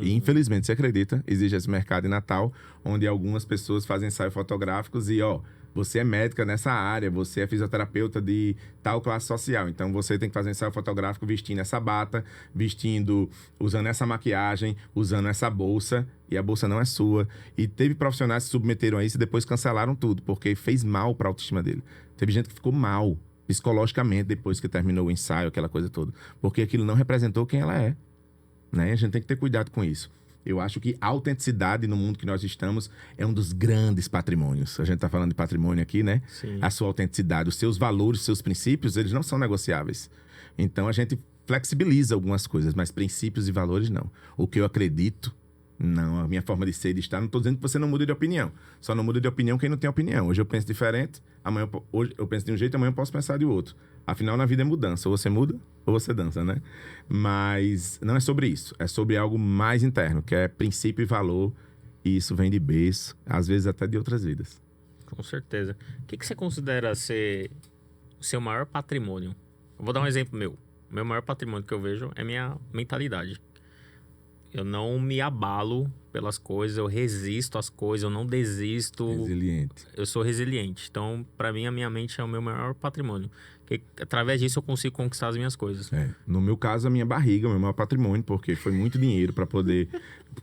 E infelizmente, você acredita, existe esse mercado em Natal, onde algumas pessoas fazem ensaios fotográficos e, você é médica nessa área, você é fisioterapeuta de tal classe social, então você tem que fazer um ensaio fotográfico vestindo essa bata, usando essa maquiagem, usando essa bolsa, e a bolsa não é sua. E teve profissionais que se submeteram a isso e depois cancelaram tudo, porque fez mal para a autoestima dele. Teve gente que ficou mal psicologicamente depois que terminou o ensaio, aquela coisa toda, porque aquilo não representou quem ela é, né? A gente tem que ter cuidado com isso. Eu acho que a autenticidade no mundo que nós estamos é um dos grandes patrimônios. A gente está falando de patrimônio aqui, né? Sim. A sua autenticidade, os seus valores, os seus princípios, eles não são negociáveis. Então, a gente flexibiliza algumas coisas, mas princípios e valores não. O que eu acredito, não. A minha forma de ser e de estar, não estou dizendo que você não muda de opinião. Só não muda de opinião quem não tem opinião. Hoje eu penso diferente, hoje eu penso de um jeito, amanhã eu posso pensar de outro. Afinal, na vida é mudança. Ou você muda, ou você dança, né? Mas não é sobre isso. É sobre algo mais interno, que é princípio e valor. E isso vem de berço, às vezes até de outras vidas. Com certeza. O que você considera ser o seu maior patrimônio? Eu vou dar um exemplo meu. O meu maior patrimônio que eu vejo é minha mentalidade. Eu não me abalo pelas coisas, eu resisto às coisas, eu não desisto. Resiliente. Eu sou resiliente. Então, para mim, a minha mente é o meu maior patrimônio. Porque através disso eu consigo conquistar as minhas coisas. No meu caso, a minha barriga é o meu maior patrimônio, porque foi muito dinheiro para poder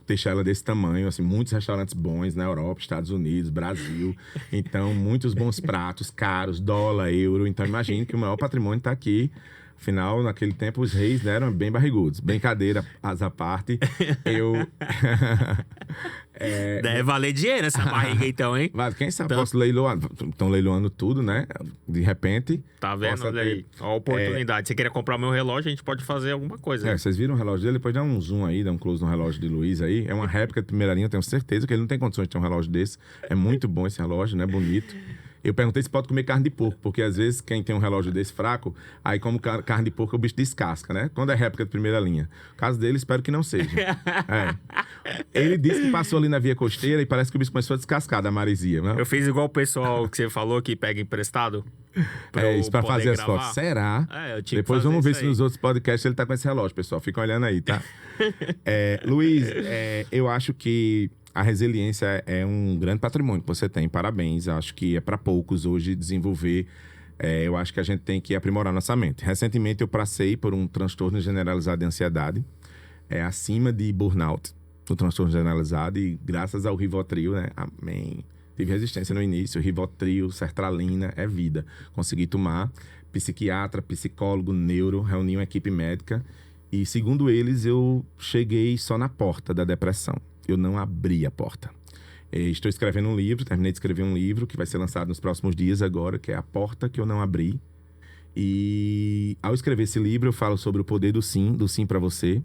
deixar ela desse tamanho. Assim, muitos restaurantes bons na Europa, Estados Unidos, Brasil. Então, muitos bons pratos, caros, dólar, euro. Então, imagine que o maior patrimônio está aqui. Afinal, naquele tempo, os reis eram bem barrigudos. Brincadeira à parte. Deve valer dinheiro essa barriga, então, hein? Mas quem sabe, posso leiloar. Estão leiloando tudo, né? De repente. Tá vendo? Olha aí. Olha a oportunidade. Se você querer comprar meu relógio, a gente pode fazer alguma coisa. Vocês viram o relógio dele? Depois dá um zoom aí, dá um close no relógio de Luiz aí. É uma réplica de primeira linha, eu tenho certeza que ele não tem condições de ter um relógio desse. É muito bom esse relógio, né? Bonito. Eu perguntei se pode comer carne de porco, porque às vezes quem tem um relógio desse fraco, aí como carne de porco o bicho descasca, né? Quando é réplica de primeira linha. No caso dele, espero que não seja. Ele disse que passou ali na via costeira e parece que o bicho começou a descascar da maresia, né? Eu fiz igual o pessoal que você falou que pega emprestado. Isso pra fazer as fotos. Será? Depois vamos ver se nos outros podcasts ele tá com esse relógio, pessoal. Fica olhando aí, tá? Luiz, eu acho que a resiliência é um grande patrimônio que você tem. Parabéns. Acho que é para poucos hoje desenvolver. Eu acho que a gente tem que aprimorar nossa mente. Recentemente eu passei por um transtorno generalizado de ansiedade, acima de burnout, o transtorno generalizado, e graças ao Rivotril, né? Amém. Tive resistência no início, Rivotril, sertralina, é vida. Consegui tomar. Psiquiatra, psicólogo, neuro, reuni uma equipe médica. E segundo eles, eu cheguei só na porta da depressão. Eu não abri a porta. Estou escrevendo um livro, terminei de escrever um livro que vai ser lançado nos próximos dias agora, que é A Porta que Eu Não Abri. E ao escrever esse livro, eu falo sobre o poder do sim para você.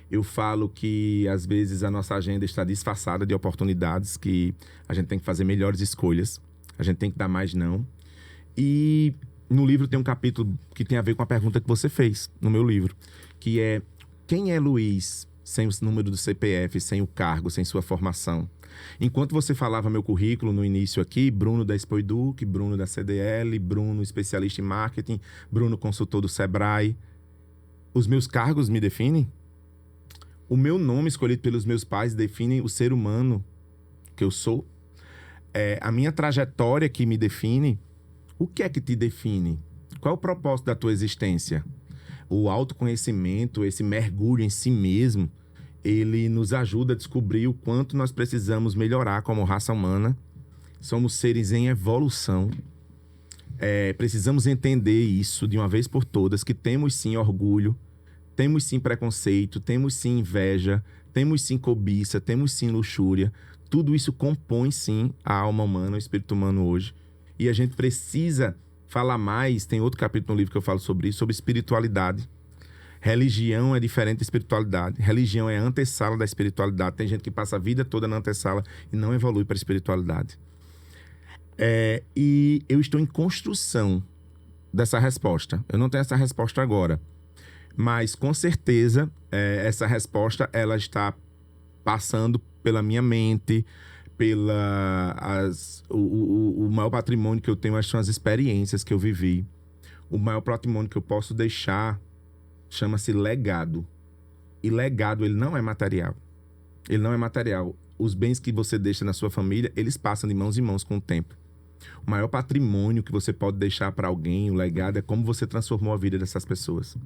Eu falo que, às vezes, a nossa agenda está disfarçada de oportunidades, que a gente tem que fazer melhores escolhas, a gente tem que dar mais não. E no livro tem um capítulo que tem a ver com a pergunta que você fez no meu livro, que é: quem é Luiz sem o número do CPF, sem o cargo, sem sua formação? Enquanto você falava meu currículo no início aqui, Bruno da Expoeduc, Bruno da CDL, Bruno especialista em marketing, Bruno consultor do Sebrae, os meus cargos me definem? O meu nome escolhido pelos meus pais define o ser humano que eu sou? A minha trajetória que me define? O que é que te define? Qual é o propósito da tua existência? O autoconhecimento, esse mergulho em si mesmo, ele nos ajuda a descobrir o quanto nós precisamos melhorar como raça humana. Somos seres em evolução. Precisamos entender isso de uma vez por todas, que temos sim orgulho, temos sim preconceito, temos sim inveja, temos sim cobiça, temos sim luxúria. Tudo isso compõe sim a alma humana, o espírito humano hoje. E a gente precisa falar mais. Tem outro capítulo no livro que eu falo sobre isso, sobre espiritualidade. Religião é diferente da espiritualidade. Religião é a antessala da espiritualidade. Tem gente que passa a vida toda na antessala e não evolui para a espiritualidade. E eu estou em construção dessa resposta. Eu não tenho essa resposta agora. Mas, com certeza, essa resposta ela está passando pela minha mente, o maior patrimônio que eu tenho são as experiências que eu vivi. O maior patrimônio que eu posso deixar chama-se legado. E legado, ele não é material. Ele não é material. Os bens que você deixa na sua família, eles passam de mãos em mãos com o tempo. O maior patrimônio que você pode deixar para alguém, o legado, é como você transformou a vida dessas pessoas.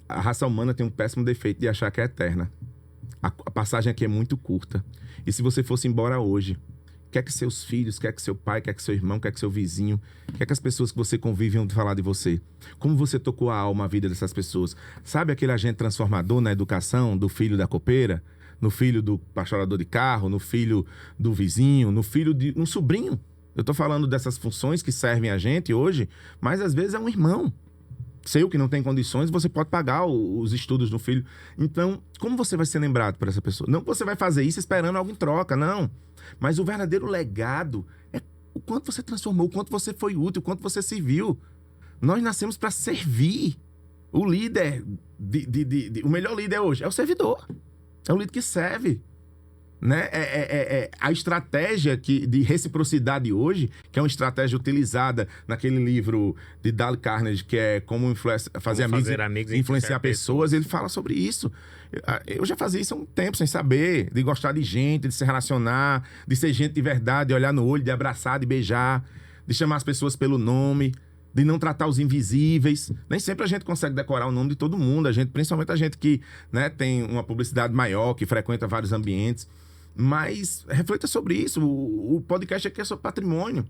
A raça humana tem um péssimo defeito de achar que é eterna. A passagem aqui é muito curta. E se você fosse embora hoje, quer que seus filhos, quer que seu pai, quer que seu irmão, quer que seu vizinho, quer que as pessoas que você convive vão falar de você? Como você tocou a alma, a vida dessas pessoas? Sabe aquele agente transformador na educação do filho da copeira? No filho do pastorador de carro? No filho do vizinho? No filho de um sobrinho? Eu tô falando dessas funções que servem a gente hoje, mas às vezes é um irmão seu que não tem condições, você pode pagar os estudos do filho. Então, como você vai ser lembrado por essa pessoa? Não que você vai fazer isso esperando algo em troca, não. Mas o verdadeiro legado é o quanto você transformou, o quanto você foi útil, o quanto você serviu. Nós nascemos para servir. O líder, o melhor líder hoje é o servidor. É o líder que serve. Né? A estratégia de reciprocidade hoje, que é uma estratégia utilizada naquele livro de Dale Carnegie, que é como fazer amigos e influenciar pessoas, ele fala sobre isso. Eu já fazia isso há um tempo, sem saber, de gostar de gente, de se relacionar, de ser gente de verdade, de olhar no olho, de abraçar, de beijar, de chamar as pessoas pelo nome, de não tratar os invisíveis. Nem sempre a gente consegue decorar o nome de todo mundo, principalmente a gente que, né, tem uma publicidade maior, que frequenta vários ambientes. Mas reflita sobre isso. O podcast aqui é sobre patrimônio.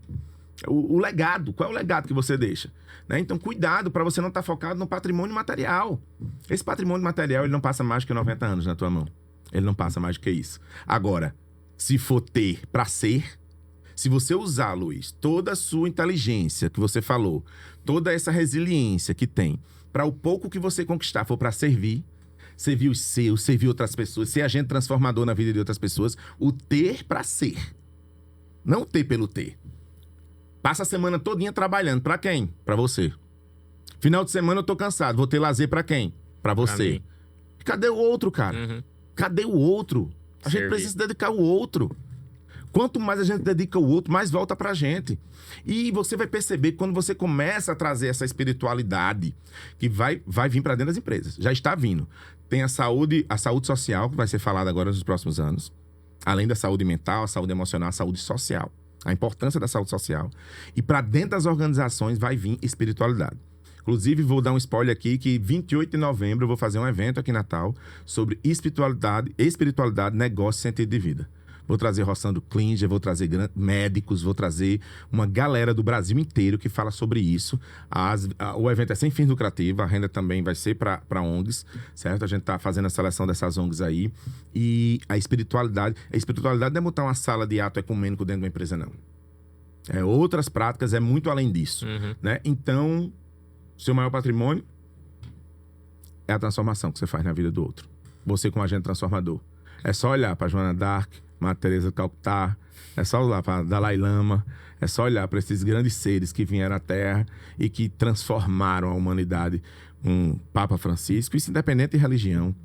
O legado. Qual é o legado que você deixa? Né? Então, cuidado para você não estar focado no patrimônio material. Esse patrimônio material, ele não passa mais que 90 anos na tua mão. Ele não passa mais do que isso. Agora, se for ter para ser, se você usar, Luiz, toda a sua inteligência que você falou, toda essa resiliência que tem, para o pouco que você conquistar for para servir os seus, servir outras pessoas, ser agente transformador na vida de outras pessoas, o ter para ser. Não o ter pelo ter. Passa a semana todinha trabalhando. Para quem? Para você. Final de semana eu tô cansado. Vou ter lazer para quem? Para você. Cadê o outro, cara? Uhum. Cadê o outro? A gente precisa se dedicar ao outro. Quanto mais a gente dedica ao outro, mais volta pra gente. E você vai perceber que quando você começa a trazer essa espiritualidade, que vai vir para dentro das empresas. Já está vindo. Tem a saúde social, que vai ser falada agora nos próximos anos. Além da saúde mental, a saúde emocional, a saúde social. A importância da saúde social. E para dentro das organizações vai vir espiritualidade. Inclusive, vou dar um spoiler aqui, que 28 de novembro eu vou fazer um evento aqui em Natal sobre espiritualidade, negócio e sentido de vida. Vou trazer Rossandro Klinger, vou trazer médicos, vou trazer uma galera do Brasil inteiro que fala sobre isso. O evento é sem fins lucrativos, a renda também vai ser para ONGs, certo? A gente está fazendo a seleção dessas ONGs aí. E a espiritualidade não é montar uma sala de ato ecumênico dentro de uma empresa, não. Outras práticas, é muito além disso. Né? Então, seu maior patrimônio é a transformação que você faz na vida do outro. Você como agente transformador. É só olhar para Joana d'Arc, Madre Teresa de Calcutá, é só olhar para Dalai Lama, é só olhar para esses grandes seres que vieram à Terra e que transformaram a humanidade. Papa Francisco, isso independente de religião,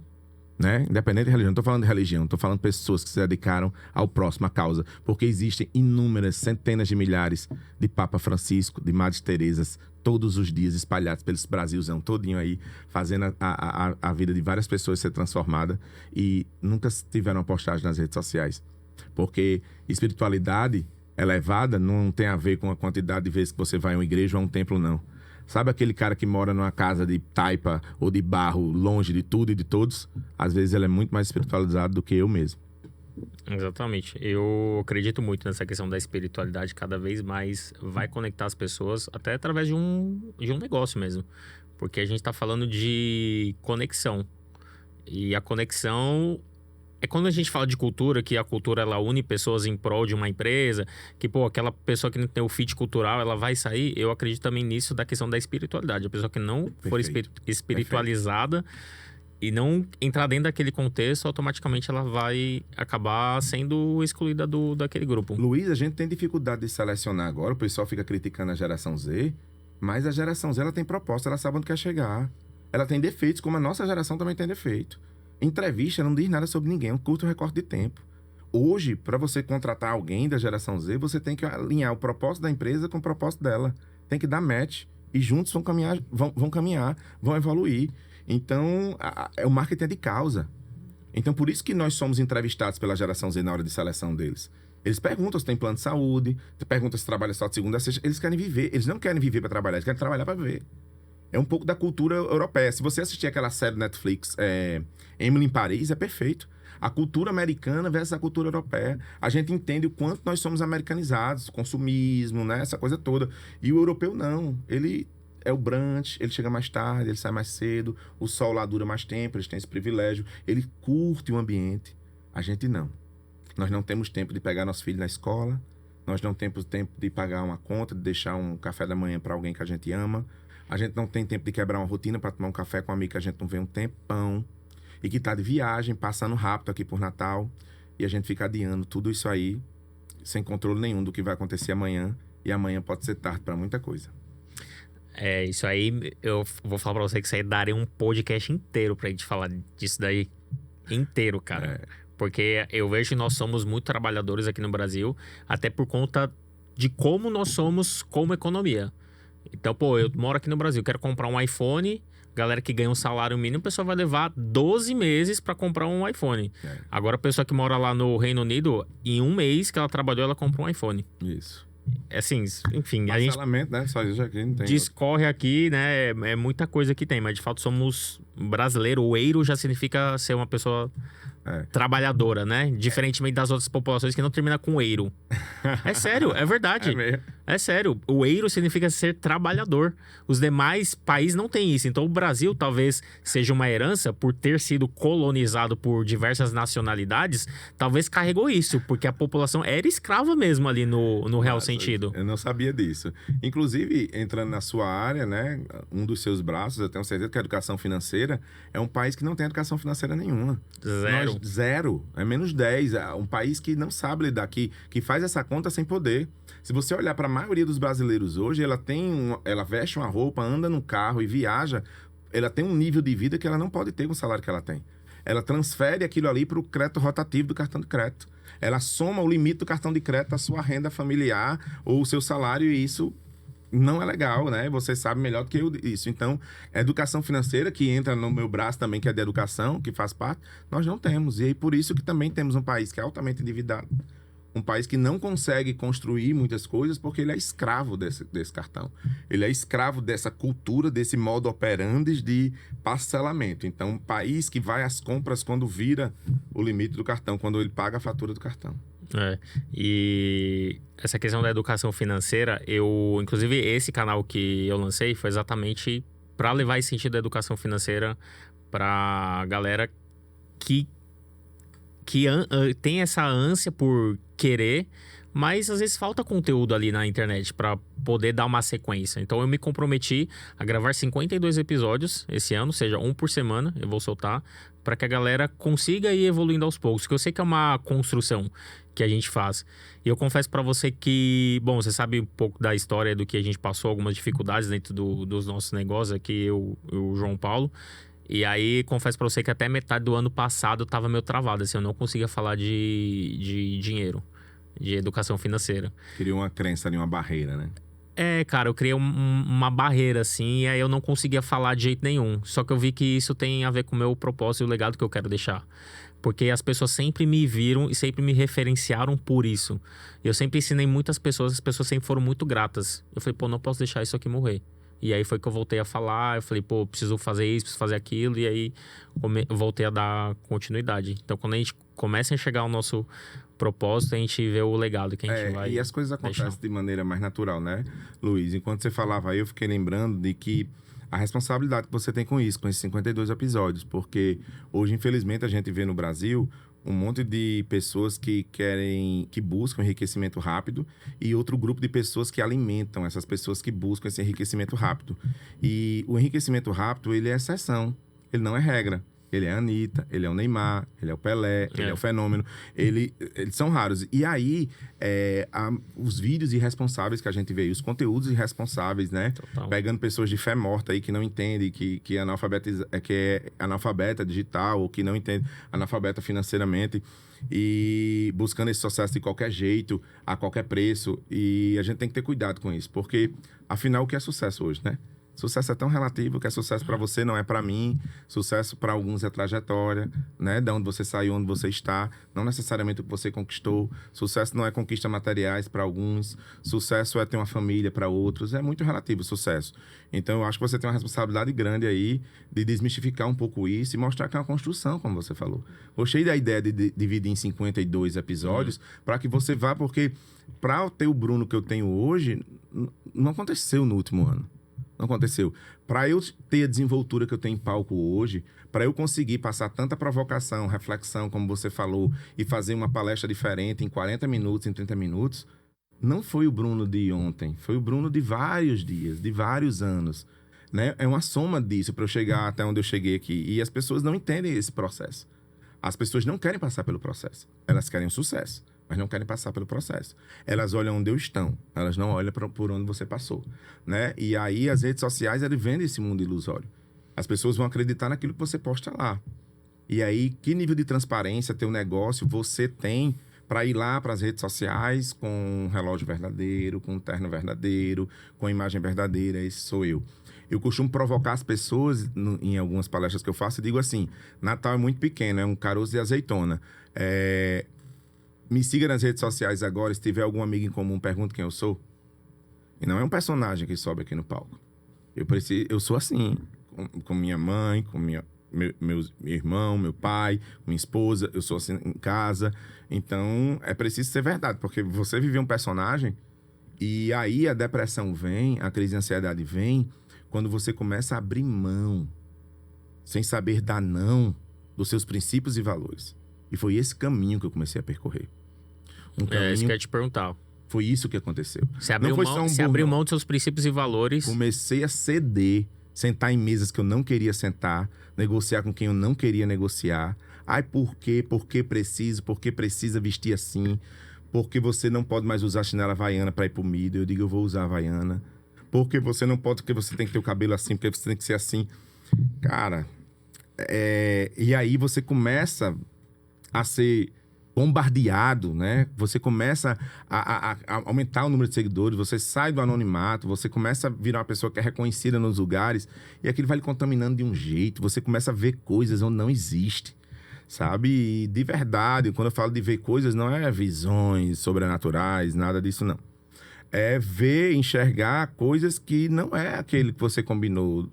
né? Independente de religião, não estou falando de religião, estou falando de pessoas que se dedicaram ao próximo, à causa, porque existem inúmeras, centenas de milhares de Papa Francisco, de Madres Teresas, todos os dias espalhados pelo Brasilzão todinho aí, fazendo a vida de várias pessoas ser transformada, e nunca tiveram uma postagem nas redes sociais. Porque espiritualidade elevada não tem a ver com a quantidade de vezes que você vai a uma igreja ou a um templo, não. Sabe aquele cara que mora numa casa de taipa ou de barro, longe de tudo e de todos? Às vezes ele é muito mais espiritualizado do que eu mesmo. Exatamente. Eu acredito muito nessa questão da espiritualidade. Cada vez mais vai conectar as pessoas, até através de um negócio mesmo. Porque a gente está falando de conexão. E a conexão é quando a gente fala de cultura, que a cultura ela une pessoas em prol de uma empresa, que, pô, aquela pessoa que não tem o fit cultural, ela vai sair. Eu acredito também nisso da questão da espiritualidade. A pessoa que não for espiritualizada e não entrar dentro daquele contexto, automaticamente ela vai acabar sendo excluída daquele grupo. Luiz, a gente tem dificuldade de selecionar agora, o pessoal fica criticando a geração Z, mas a geração Z ela tem proposta, ela sabe onde quer chegar. Ela tem defeitos, como a nossa geração também tem defeito. Entrevista não diz nada sobre ninguém, é um curto recorte de tempo. Hoje, para você contratar alguém da geração Z, você tem que alinhar o propósito da empresa com o propósito dela. Tem que dar match e juntos vão caminhar, vão evoluir. Então, o marketing é de causa. Então, por isso que nós somos entrevistados pela geração Z na hora de seleção deles. Eles perguntam se tem plano de saúde, perguntam se trabalha só de segunda a sexta. Eles querem viver, eles não querem viver para trabalhar, eles querem trabalhar para viver. É um pouco da cultura europeia. Se você assistir aquela série Netflix, Emily em Paris, é perfeito. A cultura americana versus a cultura europeia. A gente entende o quanto nós somos americanizados, consumismo, né? Essa coisa toda. E o europeu não. Ele é o brunch, ele chega mais tarde, ele sai mais cedo, o sol lá dura mais tempo, eles têm esse privilégio. Ele curte o ambiente. A gente não. Nós não temos tempo de pegar nosso filho na escola, nós não temos tempo de pagar uma conta, de deixar um café da manhã para alguém que a gente ama. A gente não tem tempo de quebrar uma rotina para tomar um café com um amigo que a gente não vê um tempão. E que está de viagem, passando rápido aqui por Natal. E a gente fica adiando tudo isso aí, sem controle nenhum do que vai acontecer amanhã. E amanhã pode ser tarde para muita coisa. Isso aí, eu vou falar para você que isso aí daria um podcast inteiro pra gente falar disso daí. Inteiro, cara. Porque eu vejo que nós somos muito trabalhadores aqui no Brasil, até por conta de como nós somos como economia. Então, pô, eu moro aqui no Brasil, quero comprar um iPhone. Galera que ganha um salário mínimo, a pessoa vai levar 12 meses para comprar um iPhone. Agora, a pessoa que mora lá no Reino Unido, em um mês que ela trabalhou, ela comprou um iPhone. Isso. É assim, enfim, a gente né? Só isso aqui não tem. discorre aqui, né? É muita coisa que tem, mas de fato somos brasileiros. O eiro já significa ser uma pessoa trabalhadora, né? Diferentemente das outras populações que não termina com eiro. É sério, é verdade. É sério, o eiro significa ser trabalhador. Os demais países não têm isso. Então o Brasil talvez seja uma herança por ter sido colonizado por diversas nacionalidades, talvez carregou isso, porque a população era escrava mesmo ali no real sentido. Eu não sabia disso. Inclusive, entrando na sua área, né? Um dos seus braços, eu tenho certeza que a educação financeira é um país que não tem educação financeira nenhuma. Zero. É menos 10. É um país que não sabe lidar, que faz essa conta sem poder. Se você olhar para a maioria dos brasileiros hoje, ela veste uma roupa, anda no carro e viaja, ela tem um nível de vida que ela não pode ter com o salário que ela tem. Ela transfere aquilo ali para o crédito rotativo do cartão de crédito. Ela soma o limite do cartão de crédito à sua renda familiar ou o seu salário, e isso não é legal, né? Você sabe melhor do que isso. Então, a educação financeira, que entra no meu braço também, que é de educação, que faz parte, nós não temos. E aí, por isso que também temos um país que é altamente endividado. Um país que não consegue construir muitas coisas porque ele é escravo desse cartão. Ele é escravo dessa cultura, desse modo operandi de parcelamento. Então, um país que vai às compras quando vira o limite do cartão, quando ele paga a fatura do cartão. E essa questão da educação financeira, inclusive esse canal que eu lancei foi exatamente para levar esse sentido da educação financeira para galera que tem essa ânsia por querer, mas às vezes falta conteúdo ali na internet para poder dar uma sequência. Então eu me comprometi a gravar 52 episódios esse ano, ou seja, um por semana eu vou soltar, para que a galera consiga ir evoluindo aos poucos, que eu sei que é uma construção que a gente faz. E eu confesso para você que, bom, você sabe um pouco da história do que a gente passou, algumas dificuldades dentro dos nossos negócios aqui, eu e o João Paulo. E aí, confesso pra você que até metade do ano passado tava meio travado, assim, eu não conseguia falar de dinheiro, de educação financeira. Queria uma crença ali, uma barreira, né? Cara, eu criei uma barreira, assim, e aí eu não conseguia falar de jeito nenhum. Só que eu vi que isso tem a ver com o meu propósito e o legado que eu quero deixar. Porque as pessoas sempre me viram e sempre me referenciaram por isso. Eu sempre ensinei muitas pessoas, as pessoas sempre foram muito gratas. Eu falei, pô, não posso deixar isso aqui morrer. E aí foi que eu voltei a falar, eu falei, pô, preciso fazer isso, preciso fazer aquilo, e aí voltei a dar continuidade. Então, quando a gente começa a enxergar o nosso propósito, a gente vê o legado que a gente vai E as coisas acontecem deixar de maneira mais natural, né, Luiz? Enquanto você falava aí, eu fiquei lembrando de que a responsabilidade que você tem com isso, com esses 52 episódios, porque hoje, infelizmente, a gente vê no Brasil um monte de pessoas que buscam enriquecimento rápido e outro grupo de pessoas que alimentam essas pessoas que buscam esse enriquecimento rápido. E o enriquecimento rápido, ele é exceção, ele não é regra. Ele é a Anitta, ele é o Neymar, ele é o Pelé, ele é o Fenômeno. Eles são raros. E aí, os vídeos irresponsáveis que a gente vê, os conteúdos irresponsáveis, né? Total. Pegando pessoas de fé morta aí que não entendem, que é analfabeta digital ou que não entende, analfabeta financeiramente, e buscando esse sucesso de qualquer jeito, a qualquer preço. E a gente tem que ter cuidado com isso, porque, afinal, o que é sucesso hoje, né? Sucesso é tão relativo que é sucesso para você, não é para mim. Sucesso para alguns é trajetória, né? De onde você saiu, onde você está. Não necessariamente o que você conquistou. Sucesso não é conquista materiais para alguns. Sucesso é ter uma família para outros. É muito relativo o sucesso. Então, eu acho que você tem uma responsabilidade grande aí de desmistificar um pouco isso e mostrar que é uma construção, como você falou. Gostei da ideia de dividir em 52 episódios para que você vá, porque para ter o Bruno que eu tenho hoje, não aconteceu no último ano. Não aconteceu. Para eu ter a desenvoltura que eu tenho em palco hoje, para eu conseguir passar tanta provocação, reflexão, como você falou, e fazer uma palestra diferente em 40 minutos, em 30 minutos, não foi o Bruno de ontem, foi o Bruno de vários dias, de vários anos. Né? É uma soma disso para eu chegar até onde eu cheguei aqui. E as pessoas não entendem esse processo. As pessoas não querem passar pelo processo. Elas querem o sucesso, mas não querem passar pelo processo. Elas olham onde eu estou, elas não olham por onde você passou, né? E aí as redes sociais, elas vendem esse mundo ilusório. As pessoas vão acreditar naquilo que você posta lá. E aí, que nível de transparência teu negócio você tem para ir lá para as redes sociais com um relógio verdadeiro, com um terno verdadeiro, com imagem verdadeira? Esse sou eu. Eu costumo provocar as pessoas em algumas palestras que eu faço e digo assim: Natal é muito pequeno, é um caroço de azeitona. Me siga nas redes sociais agora, se tiver algum amigo em comum, pergunta quem eu sou. E não é um personagem que sobe aqui no palco. Eu sou assim, com minha mãe, com meu irmão, meu pai, minha esposa, eu sou assim em casa. Então, é preciso ser verdade, porque você vive um personagem e aí a depressão vem, a crise de ansiedade vem, quando você começa a abrir mão, sem saber dar não, dos seus princípios e valores. E foi esse caminho que eu comecei a percorrer. Isso que eu ia te perguntar. Foi isso que aconteceu. Você abriu mão dos seus princípios e valores. Comecei a ceder, sentar em mesas que eu não queria sentar, negociar com quem eu não queria negociar. Ai, por quê? Por que preciso? Por que precisa vestir assim? Porque você não pode mais usar chinela havaiana para ir pro milho. Eu digo, eu vou usar havaiana. Porque você não pode, porque você tem que ter o cabelo assim, porque você tem que ser assim. Cara, e aí você começa a ser bombardeado, né? Você começa a aumentar o número de seguidores, você sai do anonimato, você começa a virar uma pessoa que é reconhecida nos lugares e aquilo vai lhe contaminando de um jeito, você começa a ver coisas onde não existe, sabe? E de verdade, quando eu falo de ver coisas, não é visões sobrenaturais, nada disso não. É ver, enxergar coisas que não é aquele que você combinou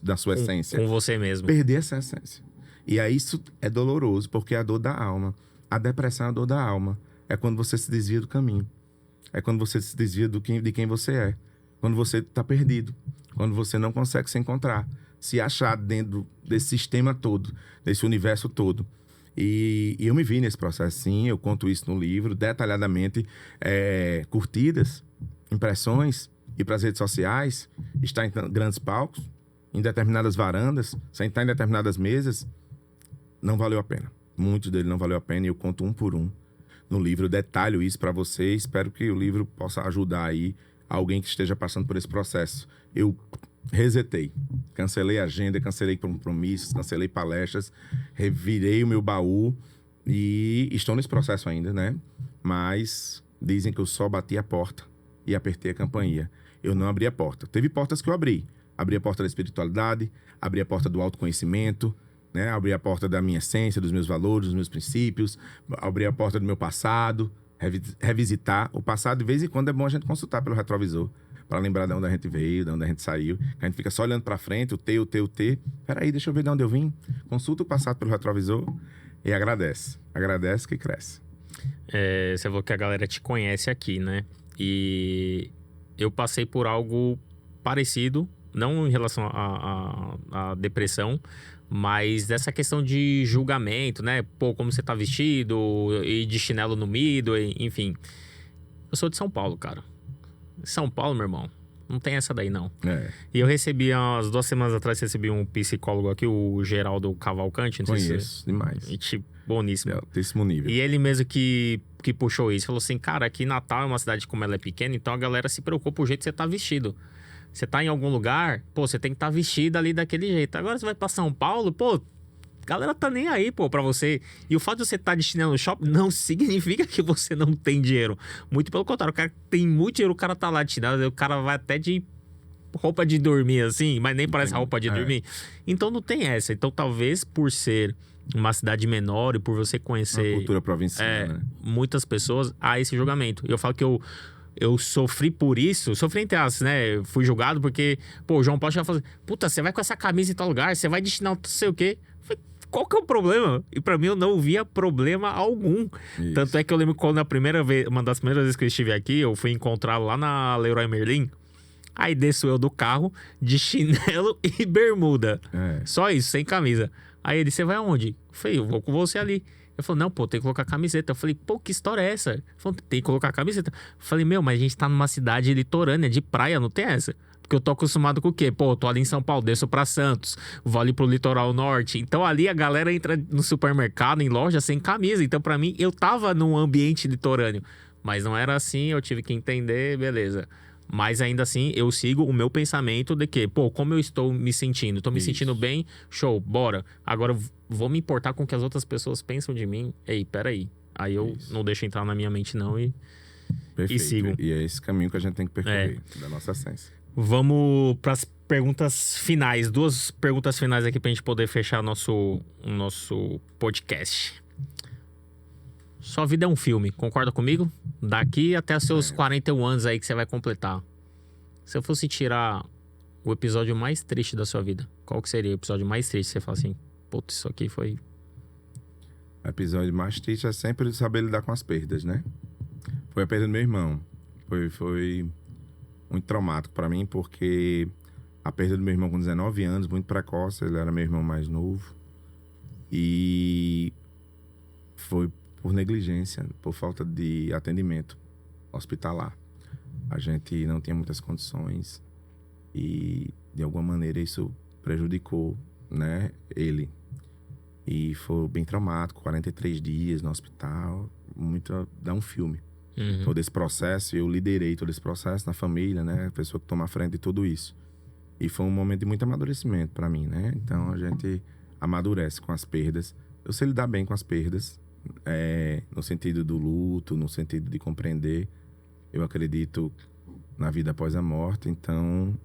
da sua essência. Com você mesmo. Perder essa essência. E aí isso é doloroso, porque é a dor da alma. A depressão é a dor da alma. É quando você se desvia do caminho. É quando você se desvia de quem você é. Quando você está perdido. Quando você não consegue se encontrar. Se achar dentro desse sistema todo. Desse universo todo. E eu me vi nesse processo, sim. Eu conto isso no livro, detalhadamente. Curtidas, impressões, ir para as redes sociais, estar em grandes palcos, em determinadas varandas, sentar em determinadas mesas. Não valeu a pena. Muitos deles não valeu a pena e eu conto um por um no livro. Eu detalho isso para vocês. Espero que o livro possa ajudar aí alguém que esteja passando por esse processo. Eu resetei. Cancelei agenda, cancelei compromissos, cancelei palestras, revirei o meu baú e estou nesse processo ainda, né? Mas dizem que eu só bati a porta e apertei a campainha. Eu não abri a porta. Teve portas que eu abri. Abri a porta da espiritualidade, abri a porta do autoconhecimento, né? Abrir a porta da minha essência, dos meus valores, dos meus princípios, abrir a porta do meu passado, revisitar o passado. De vez em quando é bom a gente consultar pelo retrovisor, para lembrar de onde a gente veio, de onde a gente saiu. A gente fica só olhando para frente, o T. Peraí, deixa eu ver de onde eu vim. Consulta o passado pelo retrovisor e agradece. Agradece que cresce. Você falou que a galera te conhece aqui, né? E eu passei por algo parecido, não em relação à depressão, mas dessa questão de julgamento, né? Pô, como você tá vestido, e de chinelo no Midway, enfim. Eu sou de São Paulo, cara. São Paulo, meu irmão, não tem essa daí, não. E eu recebi, umas 2 semanas atrás, recebi um psicólogo aqui, o Geraldo Cavalcante. Não Conheço, sei se... demais. Gente, boníssimo. De altíssimo nível. E ele mesmo que puxou isso. Falou assim, cara, aqui Natal é uma cidade como ela é pequena, então a galera se preocupa com o jeito que você tá vestido. Você tá em algum lugar, pô, você tem que estar vestido ali daquele jeito. Agora você vai pra São Paulo, pô, a galera tá nem aí, pô, pra você. E o fato de você estar de chinelo no shopping não significa que você não tem dinheiro. Muito pelo contrário, o cara tem muito dinheiro, o cara tá lá de chinelo, o cara vai até de roupa de dormir, assim, mas nem parece roupa de dormir. Então não tem essa. Então talvez por ser uma cidade menor e por você conhecer... Uma cultura provincial, né? Muitas pessoas, há esse julgamento. E eu falo que eu sofri por isso, sofri entre aspas, né? Fui julgado porque, pô, o João Paulo já falou, puta, você vai com essa camisa em tal lugar, você vai destinar não sei o quê. Eu falei, qual que é o problema? E pra mim eu não via problema algum. Isso. Tanto é que eu lembro quando uma das primeiras vezes que eu estive aqui, eu fui encontrá-lo lá na Leroy Merlin. Aí desço eu do carro de chinelo e bermuda. Só isso, sem camisa. Aí ele, você vai aonde? Eu falei, eu vou com você ali. Ele falou, não, pô, tem que colocar camiseta. Eu falei, pô, que história é essa? Ele falou, tem que colocar camiseta. Eu falei, meu, mas a gente tá numa cidade litorânea, de praia, não tem essa? Porque eu tô acostumado com o quê? Pô, eu tô ali em São Paulo, desço pra Santos, vou ali pro litoral norte. Então ali a galera entra no supermercado, em loja, sem camisa. Então pra mim, eu tava num ambiente litorâneo. Mas não era assim, eu tive que entender, beleza. Mas ainda assim, eu sigo o meu pensamento de que, pô, como eu estou me sentindo? Tô me sentindo bem, show, bora. Agora vou me importar com o que as outras pessoas pensam de mim. Ei, peraí. Aí eu não deixo entrar na minha mente não e sigo. E é esse caminho que a gente tem que percorrer, da nossa essência. Vamos para as perguntas finais. 2 perguntas finais aqui pra gente poder fechar o nosso podcast. Sua vida é um filme, concorda comigo? Daqui até os seus 41 anos aí que você vai completar. Se eu fosse tirar o episódio mais triste da sua vida, qual que seria o episódio mais triste? Você fala assim, putz, isso aqui foi... O episódio mais triste é sempre saber lidar com as perdas, né? Foi a perda do meu irmão. Foi muito traumático pra mim, porque a perda do meu irmão com 19 anos, muito precoce, ele era meu irmão mais novo. E foi por negligência, por falta de atendimento hospitalar. A gente não tinha muitas condições e, de alguma maneira, isso prejudicou, né, ele. E foi bem traumático, 43 dias no hospital, dá um filme. Todo esse processo, eu liderei todo esse processo na família, né, a pessoa que toma a frente de tudo isso. E foi um momento de muito amadurecimento para mim, né? Então a gente amadurece com as perdas. Eu sei lidar bem com as perdas, no sentido do luto, no sentido de compreender. Eu acredito na vida após a morte, então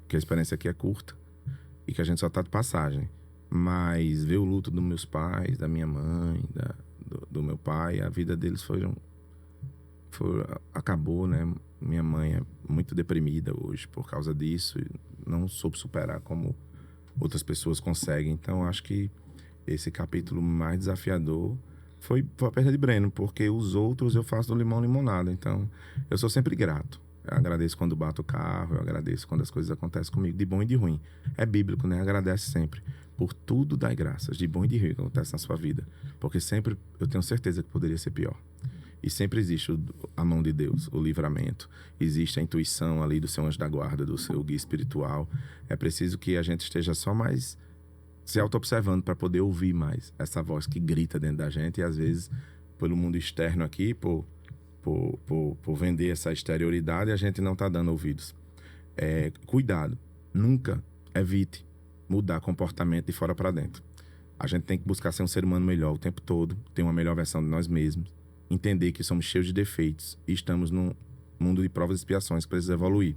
que a experiência aqui é curta e que a gente só tá de passagem. Mas ver o luto dos meus pais, da minha mãe, do meu pai, a vida deles acabou, né? Minha mãe é muito deprimida hoje por causa disso e não soube superar como outras pessoas conseguem. Então acho que esse capítulo mais desafiador foi a perda de Breno, porque os outros eu faço do limão limonada. Então eu sou sempre grato. Eu agradeço quando bato o carro, eu agradeço quando as coisas acontecem comigo, de bom e de ruim. É bíblico, né? Agradece sempre. Por tudo dai graças, de bom e de ruim que acontece na sua vida. Porque sempre eu tenho certeza que poderia ser pior. E sempre existe a mão de Deus, o livramento. Existe a intuição ali do seu anjo da guarda, do seu guia espiritual. É preciso que a gente esteja só mais se auto-observando para poder ouvir mais essa voz que grita dentro da gente. E às vezes, pelo mundo externo aqui, por vender essa exterioridade, a gente não está dando ouvidos. Cuidado, nunca evite mudar comportamento de fora para dentro. A gente tem que buscar ser um ser humano melhor o tempo todo, ter uma melhor versão de nós mesmos, entender que somos cheios de defeitos e estamos num mundo de provas e expiações que precisa evoluir.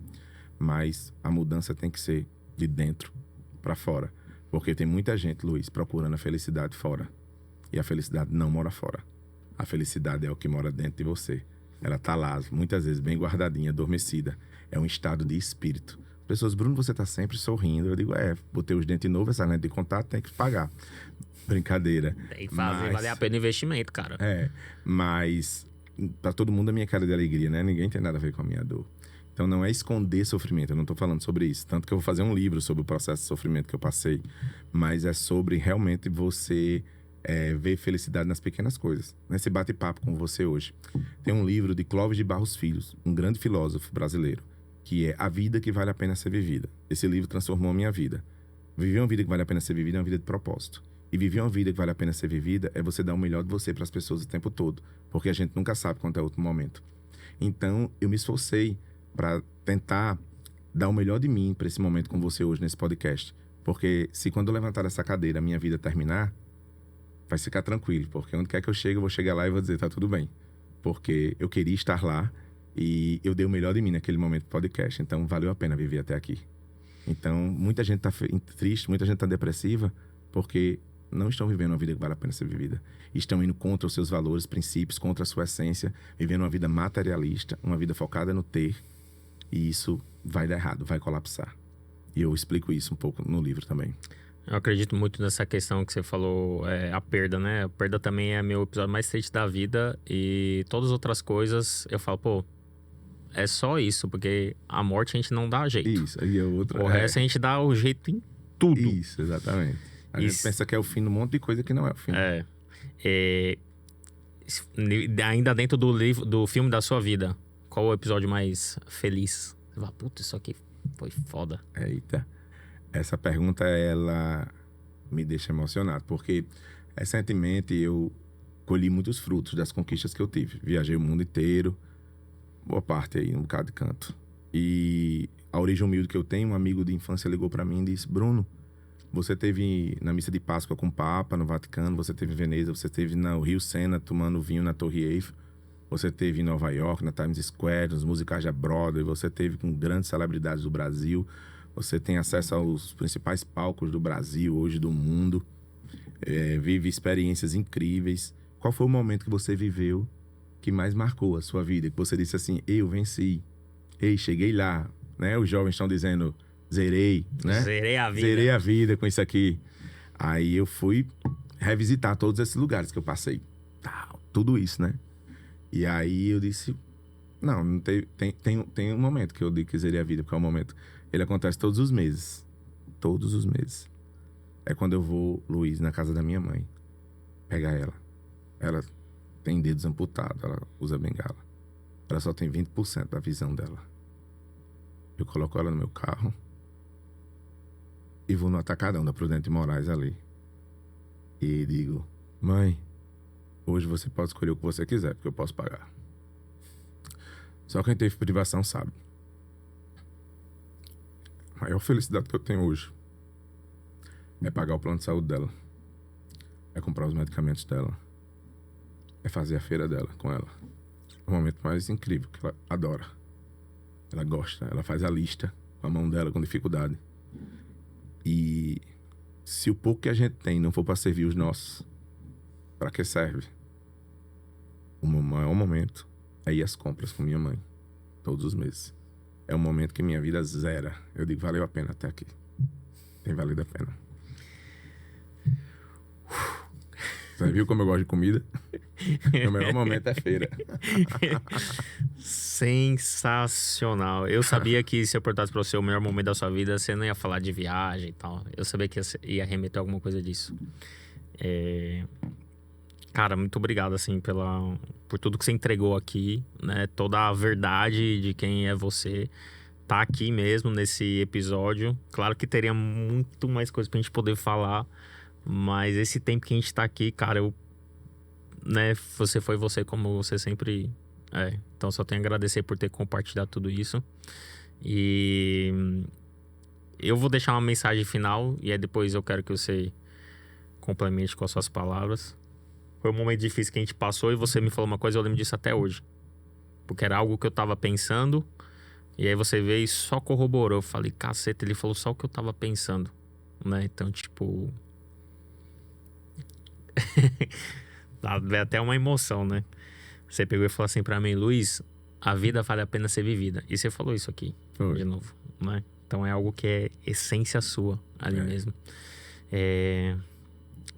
Mas a mudança tem que ser de dentro para fora, porque tem muita gente, Luiz, procurando a felicidade fora. E a felicidade não mora fora. A felicidade é o que mora dentro de você. Ela está lá, muitas vezes, bem guardadinha, adormecida. É um estado de espírito. Pessoas, Bruno, você está sempre sorrindo. Eu digo, botei os dentes novos, essa lente de contato tem que pagar. Brincadeira. Tem que fazer, vale a pena o investimento, cara. Mas para todo mundo a minha cara de alegria, né? Ninguém tem nada a ver com a minha dor. Então não é esconder sofrimento, eu não estou falando sobre isso. Tanto que eu vou fazer um livro sobre o processo de sofrimento que eu passei. Mas é sobre realmente você ver felicidade nas pequenas coisas. Nesse bate-papo com você hoje. Tem um livro de Clóvis de Barros Filhos, um grande filósofo brasileiro, que é A Vida que Vale a Pena Ser Vivida. Esse livro transformou a minha vida. Viver uma vida que vale a pena ser vivida é uma vida de propósito. E viver uma vida que vale a pena ser vivida é você dar o melhor de você para as pessoas o tempo todo. Porque a gente nunca sabe quando é outro momento. Então, eu me esforcei para tentar dar o melhor de mim para esse momento com você hoje nesse podcast. Porque se quando eu levantar essa cadeira a minha vida terminar, vai ficar tranquilo. Porque onde quer que eu chegue, eu vou chegar lá e vou dizer, tá tudo bem. Porque eu queria estar lá e eu dei o melhor de mim naquele momento do podcast. Então, valeu a pena viver até aqui. Então, muita gente tá triste, muita gente tá depressiva, porque não estão vivendo uma vida que vale a pena ser vivida. Estão indo contra os seus valores, princípios, contra a sua essência, vivendo uma vida materialista, uma vida focada no ter. E isso vai dar errado, vai colapsar. E eu explico isso um pouco no livro também. Eu acredito muito nessa questão que você falou, a perda, né? A perda também é meu episódio mais triste da vida. E todas as outras coisas, eu falo, pô, é só isso, porque a morte a gente não dá jeito. Isso, aí é outra. O resto a gente dá o jeito em tudo. Isso, exatamente. A gente pensa que é o fim de um monte de coisa que não é o fim. Ainda dentro do livro, do filme da sua vida, qual o episódio mais feliz? Você fala, puta, isso aqui foi foda. Eita. Essa pergunta, ela me deixa emocionado, porque recentemente eu colhi muitos frutos das conquistas que eu tive. Viajei o mundo inteiro, boa parte aí, um bocado de canto. E a origem humilde que eu tenho, um amigo de infância ligou para mim e disse: Bruno, você teve na missa de Páscoa com o Papa no Vaticano, você teve em Veneza, você teve no Rio Sena tomando vinho na Torre Eiffel, você teve em Nova York, na Times Square, nos musicais da Broadway, você teve com grandes celebridades do Brasil, você tem acesso aos principais palcos do Brasil, hoje do mundo, vive experiências incríveis. Qual foi o momento que você viveu que mais marcou a sua vida? Que você disse assim: eu venci, ei, cheguei lá, né? Os jovens estão dizendo: zerei, né? Zerei a vida. Zerei a vida com isso aqui. Aí eu fui revisitar todos esses lugares que eu passei. Tudo isso, né? E aí eu disse: não tem um momento que eu digo que zerei a vida, porque é um momento. Ele acontece todos os meses. Todos os meses. É quando eu vou, Luiz, na casa da minha mãe, pegar ela. Ela tem dedos amputados, ela usa bengala. Ela só tem 20% da visão dela. Eu coloco ela no meu carro e vou no Atacadão da Prudente Moraes ali. E digo: mãe, hoje você pode escolher o que você quiser, porque eu posso pagar. Só quem teve privação sabe. A maior felicidade que eu tenho hoje é pagar o plano de saúde dela. É comprar os medicamentos dela. É fazer a feira dela com ela. É o momento mais incrível, que ela adora. Ela gosta, ela faz a lista com a mão dela com dificuldade. E se o pouco que a gente tem não for para servir os nossos, para que serve? O meu maior momento é ir às compras com minha mãe, todos os meses. É um momento que minha vida zera. Eu digo: valeu a pena até aqui. Tem valido a pena. Você viu como eu gosto de comida? O melhor momento é feira. Sensacional. Eu sabia que se eu perguntasse pra você o melhor momento da sua vida, você não ia falar de viagem e tal. Eu sabia que ia remeter alguma coisa disso. Cara, muito obrigado, assim, por tudo que você entregou aqui, né? Toda a verdade de quem é você tá aqui mesmo nesse episódio. Claro que teria muito mais coisa pra gente poder falar, mas esse tempo que a gente tá aqui, cara, né, você foi você como você sempre é. Então só tenho a agradecer por ter compartilhado tudo isso. E eu vou deixar uma mensagem final e aí depois eu quero que você complemente com as suas palavras. Foi um momento difícil que a gente passou e você me falou uma coisa, eu lembro disso até hoje. Porque era algo que eu tava pensando e aí você veio e só corroborou. Eu falei: caceta, ele falou só o que eu tava pensando, né? Então, tipo... dá até uma emoção, né? Você pegou e falou assim pra mim: Luiz, a vida vale a pena ser vivida. E você falou isso aqui, de novo, né? Então é algo que é essência sua ali mesmo.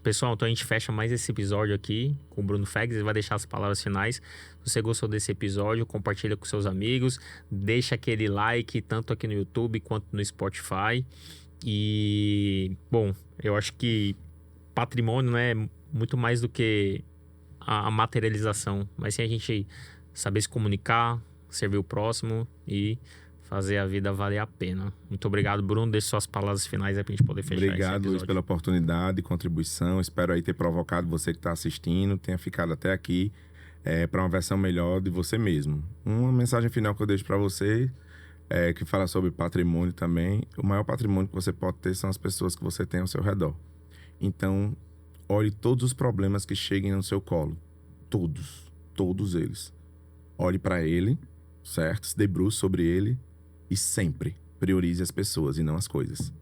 Pessoal, então a gente fecha mais esse episódio aqui com o Bruno Fegs. Ele vai deixar as palavras finais. Se você gostou desse episódio, compartilha com seus amigos. Deixa aquele like, tanto aqui no YouTube quanto no Spotify. E, bom, eu acho que patrimônio, né, é muito mais do que a materialização. Mas sim a gente saber se comunicar, servir o próximo e fazer a vida valer a pena. Muito obrigado, Bruno. Deixe suas palavras finais aí pra gente poder fechar esse episódio. Obrigado, Luiz, pela oportunidade e contribuição. Espero aí ter provocado você que está assistindo, tenha ficado até aqui para uma versão melhor de você mesmo. Uma mensagem final que eu deixo para você que fala sobre patrimônio também. O maior patrimônio que você pode ter são as pessoas que você tem ao seu redor. Então, olhe todos os problemas que cheguem no seu colo. Todos eles. Olhe para ele, certo? Se debruce sobre ele. E sempre priorize as pessoas e não as coisas.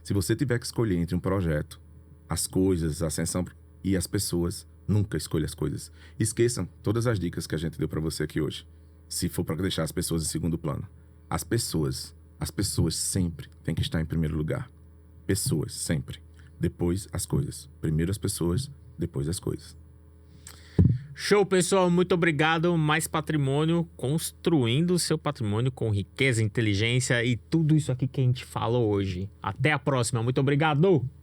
Se você tiver que escolher entre um projeto, as coisas, a ascensão e as pessoas, nunca escolha as coisas. Esqueçam todas as dicas que a gente deu para você aqui hoje. Se for para deixar as pessoas em segundo plano. As pessoas sempre têm que estar em primeiro lugar. Pessoas, sempre. Depois as coisas. Primeiro as pessoas, depois as coisas. Show, pessoal. Muito obrigado. Mais patrimônio, construindo o seu patrimônio com riqueza, inteligência e tudo isso aqui que a gente falou hoje. Até a próxima. Muito obrigado.